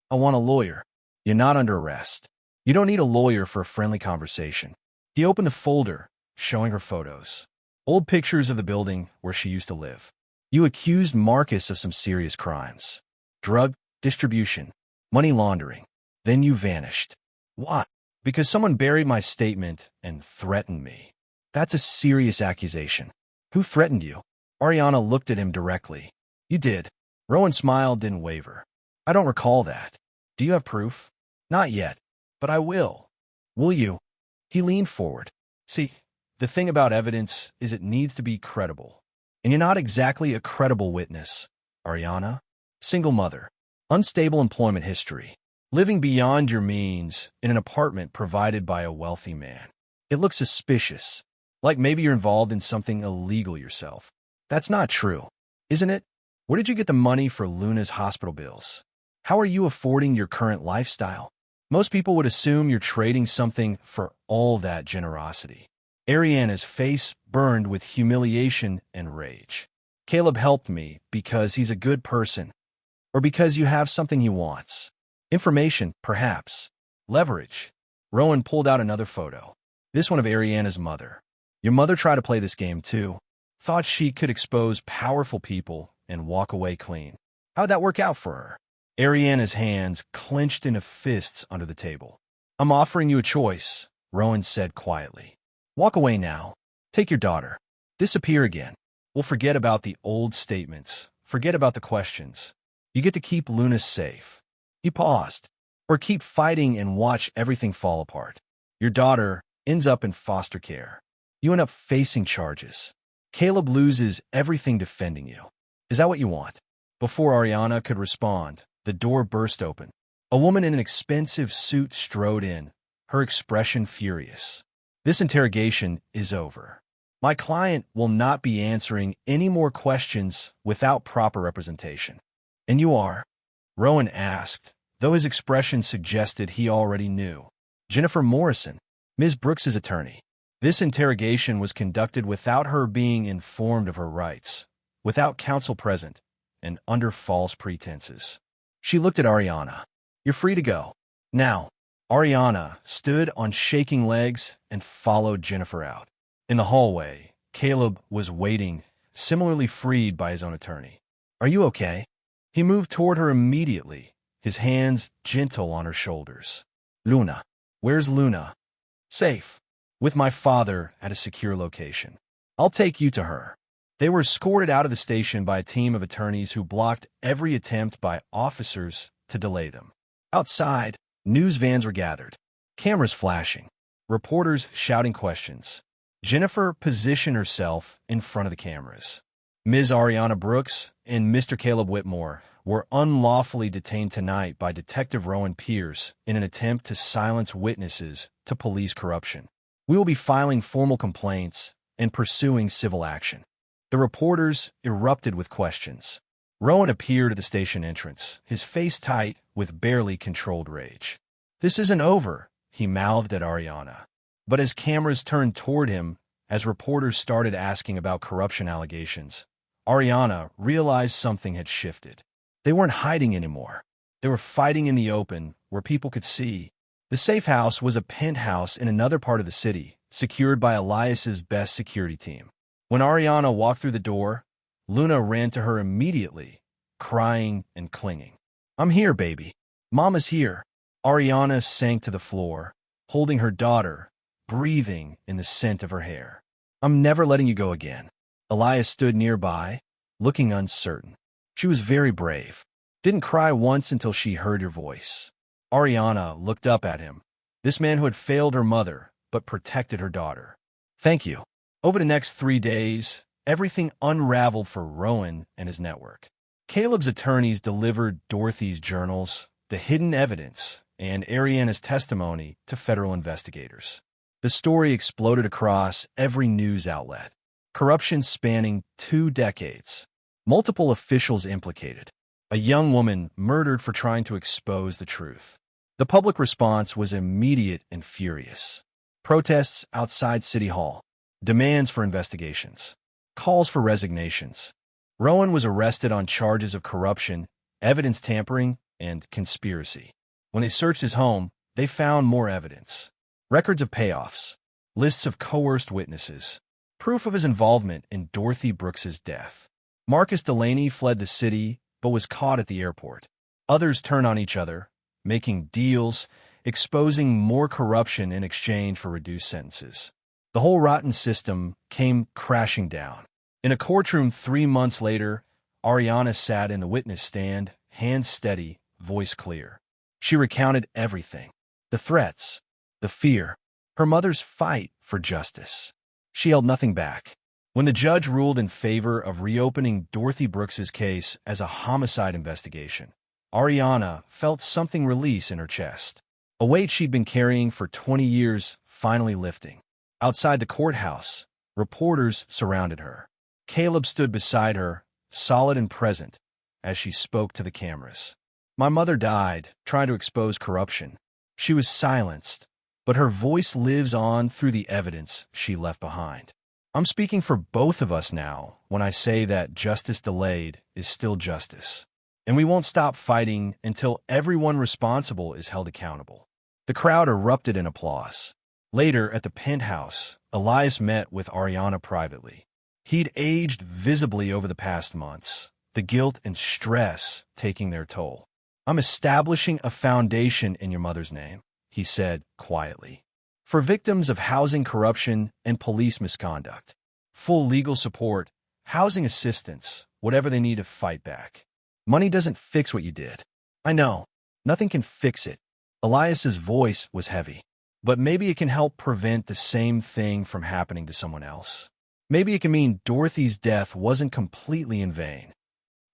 I want a lawyer. You're not under arrest. You don't need a lawyer for a friendly conversation. He opened the folder, showing her photos. Old pictures of the building where she used to live. You accused Marcus of some serious crimes. Drug distribution, money laundering. Then you vanished. Why? Because someone buried my statement and threatened me. That's a serious accusation. Who threatened you? Ariana looked at him directly. You did. Rowan's smile didn't waver. I don't recall that. Do you have proof? Not yet, but I will. Will you? He leaned forward. See, the thing about evidence is it needs to be credible. And you're not exactly a credible witness, Ariana. Single mother. Unstable employment history. Living beyond your means in an apartment provided by a wealthy man. It looks suspicious. Like maybe you're involved in something illegal yourself. That's not true, isn't it? Where did you get the money for Luna's hospital bills? How are you affording your current lifestyle? Most people would assume you're trading something for all that generosity. Ariana's face burned with humiliation and rage. Caleb helped me because he's a good person. Or because you have something he wants. Information, perhaps. Leverage. Rowan pulled out another photo. This one of Ariana's mother. Your mother tried to play this game too. Thought she could expose powerful people and walk away clean. How'd that work out for her? Ariana's hands clenched into fists under the table. I'm offering you a choice, Rowan said quietly. Walk away now. Take your daughter. Disappear again. We'll forget about the old statements. Forget about the questions. You get to keep Luna safe. He paused. Or keep fighting and watch everything fall apart. Your daughter ends up in foster care. You end up facing charges. Caleb loses everything defending you. Is that what you want? Before Ariana could respond, the door burst open. A woman in an expensive suit strode in, her expression furious. This interrogation is over. My client will not be answering any more questions without proper representation. And you are? Rowan asked, though his expression suggested he already knew. Jennifer Morrison, Ms. Brooks's attorney. This interrogation was conducted without her being informed of her rights, without counsel present, and under false pretenses. She looked at Ariana. You're free to go. Now. Ariana stood on shaking legs and followed Jennifer out. In the hallway, Caleb was waiting, similarly freed by his own attorney. Are you okay? He moved toward her immediately, his hands gentle on her shoulders. Luna. Where's Luna? Safe. With my father at a secure location. I'll take you to her. They were escorted out of the station by a team of attorneys who blocked every attempt by officers to delay them. Outside, news vans were gathered, cameras flashing, reporters shouting questions. Jennifer positioned herself in front of the cameras. Ms. Ariana Brooks and Mr. Caleb Whitmore were unlawfully detained tonight by Detective Rowan Pierce in an attempt to silence witnesses to police corruption. We will be filing formal complaints and pursuing civil action. The reporters erupted with questions. Rowan appeared at the station entrance, his face tight with barely controlled rage. This isn't over, he mouthed at Ariana. But as cameras turned toward him, as reporters started asking about corruption allegations, Ariana realized something had shifted. They weren't hiding anymore. They were fighting in the open, where people could see. The safe house was a penthouse in another part of the city, secured by Elias's best security team. When Ariana walked through the door, Luna ran to her immediately, crying and clinging. I'm here, baby. Mama's here. Ariana sank to the floor, holding her daughter, breathing in the scent of her hair. I'm never letting you go again. Elias stood nearby, looking uncertain. She was very brave. Didn't cry once until she heard your voice. Ariana looked up at him, this man who had failed her mother, but protected her daughter. Thank you. Over the next 3 days, everything unraveled for Rowan and his network. Caleb's attorneys delivered Dorothy's journals, the hidden evidence, and Ariana's testimony to federal investigators. The story exploded across every news outlet. Corruption spanning 2 decades. Multiple officials implicated. A young woman murdered for trying to expose the truth. The public response was immediate and furious. Protests outside City Hall. Demands for investigations. Calls for resignations. Rowan was arrested on charges of corruption, evidence tampering, and conspiracy. When they searched his home, they found more evidence. Records of payoffs. Lists of coerced witnesses. Proof of his involvement in Dorothy Brooks's death. Marcus Delaney fled the city, but was caught at the airport. Others turned on each other, making deals, exposing more corruption in exchange for reduced sentences. The whole rotten system came crashing down. In a courtroom 3 months later, Ariana sat in the witness stand, hands steady, voice clear. She recounted everything. The threats, the fear, her mother's fight for justice. She held nothing back. When the judge ruled in favor of reopening Dorothy Brooks's case as a homicide investigation, Ariana felt something release in her chest. A weight she'd been carrying for 20 years finally lifting. Outside the courthouse, reporters surrounded her. Caleb stood beside her, solid and present, as she spoke to the cameras. My mother died trying to expose corruption. She was silenced, but her voice lives on through the evidence she left behind. I'm speaking for both of us now when I say that justice delayed is still justice. And we won't stop fighting until everyone responsible is held accountable. The crowd erupted in applause. Later, at the penthouse, Elias met with Ariana privately. He'd aged visibly over the past months, the guilt and stress taking their toll. I'm establishing a foundation in your mother's name, he said quietly. For victims of housing corruption and police misconduct. Full legal support, housing assistance, whatever they need to fight back. Money doesn't fix what you did. I know. Nothing can fix it. Elias's voice was heavy. but maybe it can help prevent the same thing from happening to someone else. Maybe it can mean Dorothy's death wasn't completely in vain.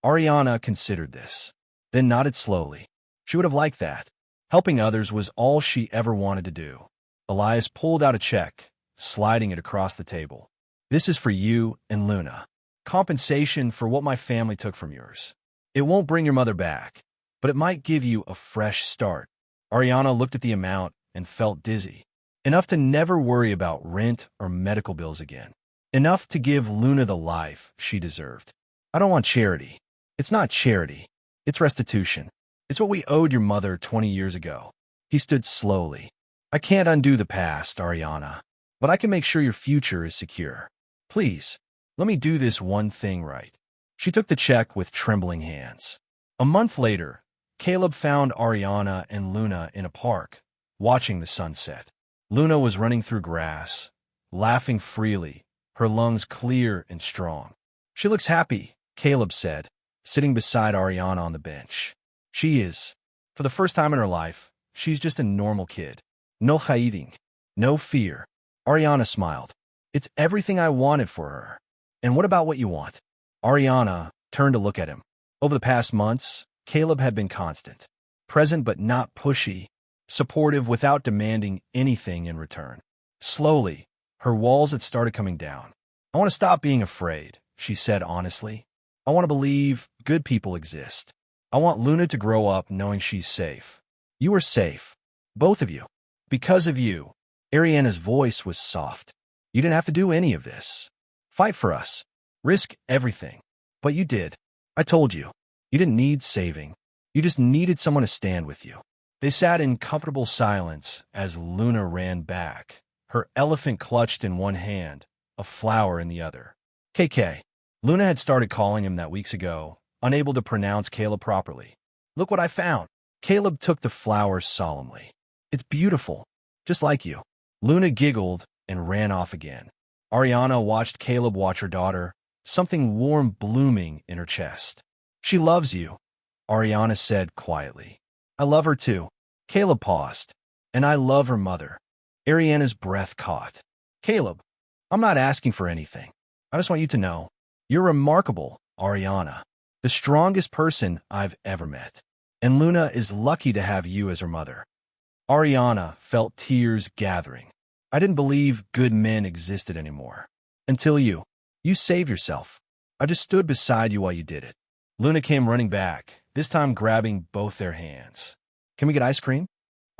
Ariana considered this, then nodded slowly. She would have liked that. Helping others was all she ever wanted to do. Elias pulled out a check, sliding it across the table. This is for you and Luna. Compensation for what my family took from yours. It won't bring your mother back, but it might give you a fresh start. Ariana looked at the amount and felt dizzy. Enough to never worry about rent or medical bills again. Enough to give Luna the life she deserved. I don't want charity. It's not charity. It's restitution. It's what we owed your mother 20 years ago. He stood slowly. I can't undo the past, Ariana, but I can make sure your future is secure. Please, let me do this one thing right. She took the check with trembling hands. A month later, Caleb found Ariana and Luna in a park, watching the sunset. Luna was running through grass, laughing freely, her lungs clear and strong. She looks happy, Caleb said, sitting beside Ariana on the bench. She is. For the first time in her life, she's just a normal kid. No hiding, no fear. Ariana smiled. It's everything I wanted for her. And what about what you want? Ariana turned to look at him. Over the past months, Caleb had been constant. Present but not pushy. Supportive without demanding anything in return. Slowly, her walls had started coming down. I want to stop being afraid, she said honestly. I want to believe good people exist. I want Luna to grow up knowing she's safe. You are safe. Both of you. Because of you. Ariana's voice was soft. You didn't have to do any of this. Fight for us. Risk everything. But you did. I told you. You didn't need saving. You just needed someone to stand with you. They sat in comfortable silence as Luna ran back, her elephant clutched in one hand, a flower in the other. KK. Luna had started calling him that weeks ago, unable to pronounce Caleb properly. Look what I found. Caleb took the flower solemnly. It's beautiful, just like you. Luna giggled and ran off again. Ariana watched Caleb watch her daughter, something warm blooming in her chest. She loves you, Ariana said quietly. I love her too. Caleb paused. And I love her mother. Ariana's breath caught. Caleb, I'm not asking for anything. I just want you to know, you're remarkable, Ariana. The strongest person I've ever met. And Luna is lucky to have you as her mother. Ariana felt tears gathering. I didn't believe good men existed anymore. Until you. You saved yourself. I just stood beside you while you did it. Luna came running back, this time grabbing both their hands. Can we get ice cream?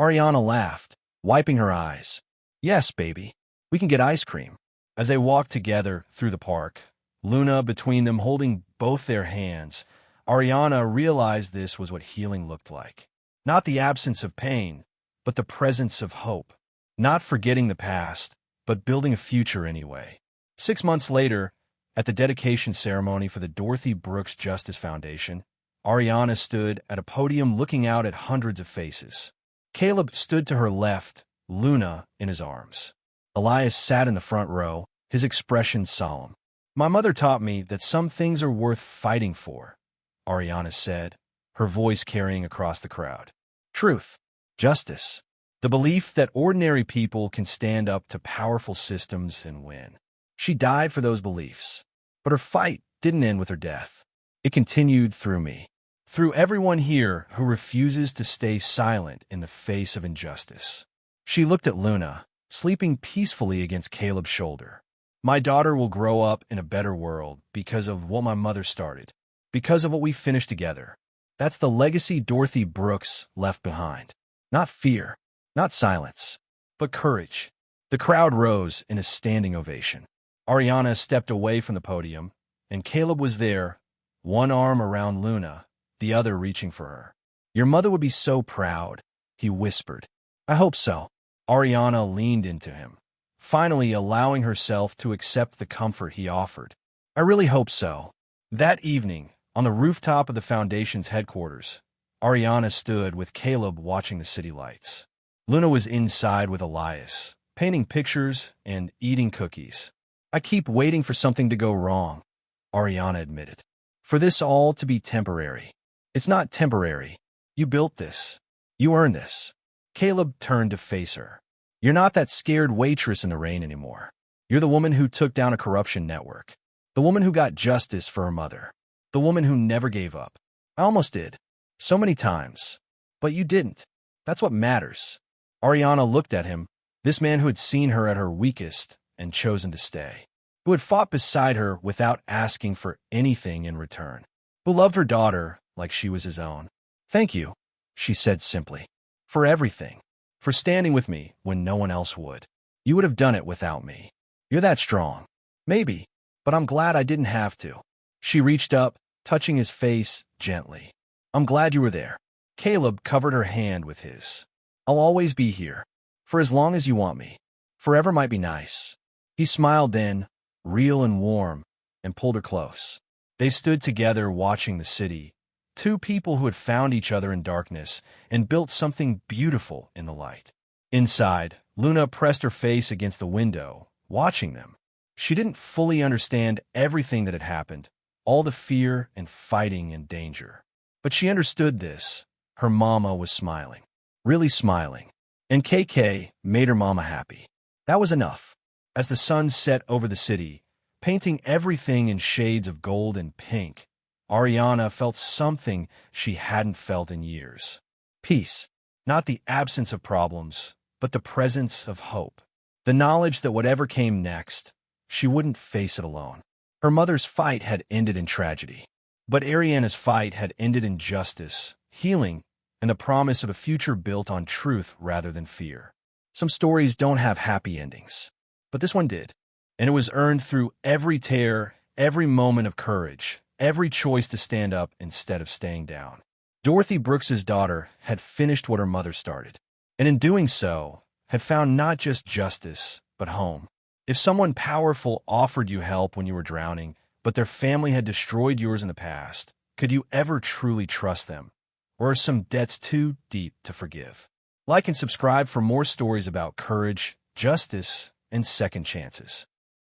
Ariana laughed, wiping her eyes. Yes, baby. We can get ice cream. As they walked together through the park, Luna between them holding both their hands, Ariana realized this was what healing looked like. Not the absence of pain, but the presence of hope. Not forgetting the past, but building a future anyway. 6 months later, at the dedication ceremony for the Dorothy Brooks Justice Foundation, Ariana stood at a podium looking out at hundreds of faces. Caleb stood to her left, Luna in his arms. Elias sat in the front row, his expression solemn. My mother taught me that some things are worth fighting for, Ariana said, her voice carrying across the crowd. Truth, justice, the belief that ordinary people can stand up to powerful systems and win. She died for those beliefs, but her fight didn't end with her death. It continued through me, through everyone here who refuses to stay silent in the face of injustice. She looked at Luna, sleeping peacefully against Caleb's shoulder. My daughter will grow up in a better world because of what my mother started, because of what we finished together. That's the legacy Dorothy Brooks left behind. Not fear, not silence, but courage. The crowd rose in a standing ovation. Ariana stepped away from the podium, and Caleb was there, one arm around Luna, the other reaching for her. Your mother would be so proud, he whispered. I hope so. Ariana leaned into him, finally allowing herself to accept the comfort he offered. I really hope so. That evening, on the rooftop of the Foundation's headquarters, Ariana stood with Caleb watching the city lights. Luna was inside with Elias, painting pictures and eating cookies. I keep waiting for something to go wrong, Ariana admitted. For this all to be temporary. It's not temporary. You built this. You earned this. Caleb turned to face her. You're not that scared waitress in the rain anymore. You're the woman who took down a corruption network. The woman who got justice for her mother. The woman who never gave up. I almost did. So many times. But you didn't. That's what matters. Ariana looked at him, this man who had seen her at her weakest and chosen to stay. Who had fought beside her without asking for anything in return. Who loved her daughter like she was his own. Thank you, she said simply. For everything. For standing with me when no one else would. You would have done it without me. You're that strong. Maybe, but I'm glad I didn't have to. She reached up, touching his face gently. I'm glad you were there. Caleb covered her hand with his. I'll always be here. For as long as you want me. Forever might be nice. He smiled then, real and warm, and pulled her close. They stood together watching the city, two people who had found each other in darkness and built something beautiful in the light. Inside, Luna pressed her face against the window, watching them. She didn't fully understand everything that had happened, all the fear and fighting and danger. But she understood this. Her mama was smiling. Really smiling. And KK made her mama happy. That was enough. As the sun set over the city, painting everything in shades of gold and pink, Ariana felt something she hadn't felt in years. Peace. Not the absence of problems, but the presence of hope. The knowledge that whatever came next, she wouldn't face it alone. Her mother's fight had ended in tragedy. But Ariana's fight had ended in justice, healing, and the promise of a future built on truth rather than fear. Some stories don't have happy endings, but this one did. And it was earned through every tear, every moment of courage, every choice to stand up instead of staying down. Dorothy Brooks's daughter had finished what her mother started, and in doing so, had found not just justice, but home. If someone powerful offered you help when you were drowning, but their family had destroyed yours in the past, could you ever truly trust them? Or are some debts too deep to forgive? Like and subscribe for more stories about courage, justice, and second chances.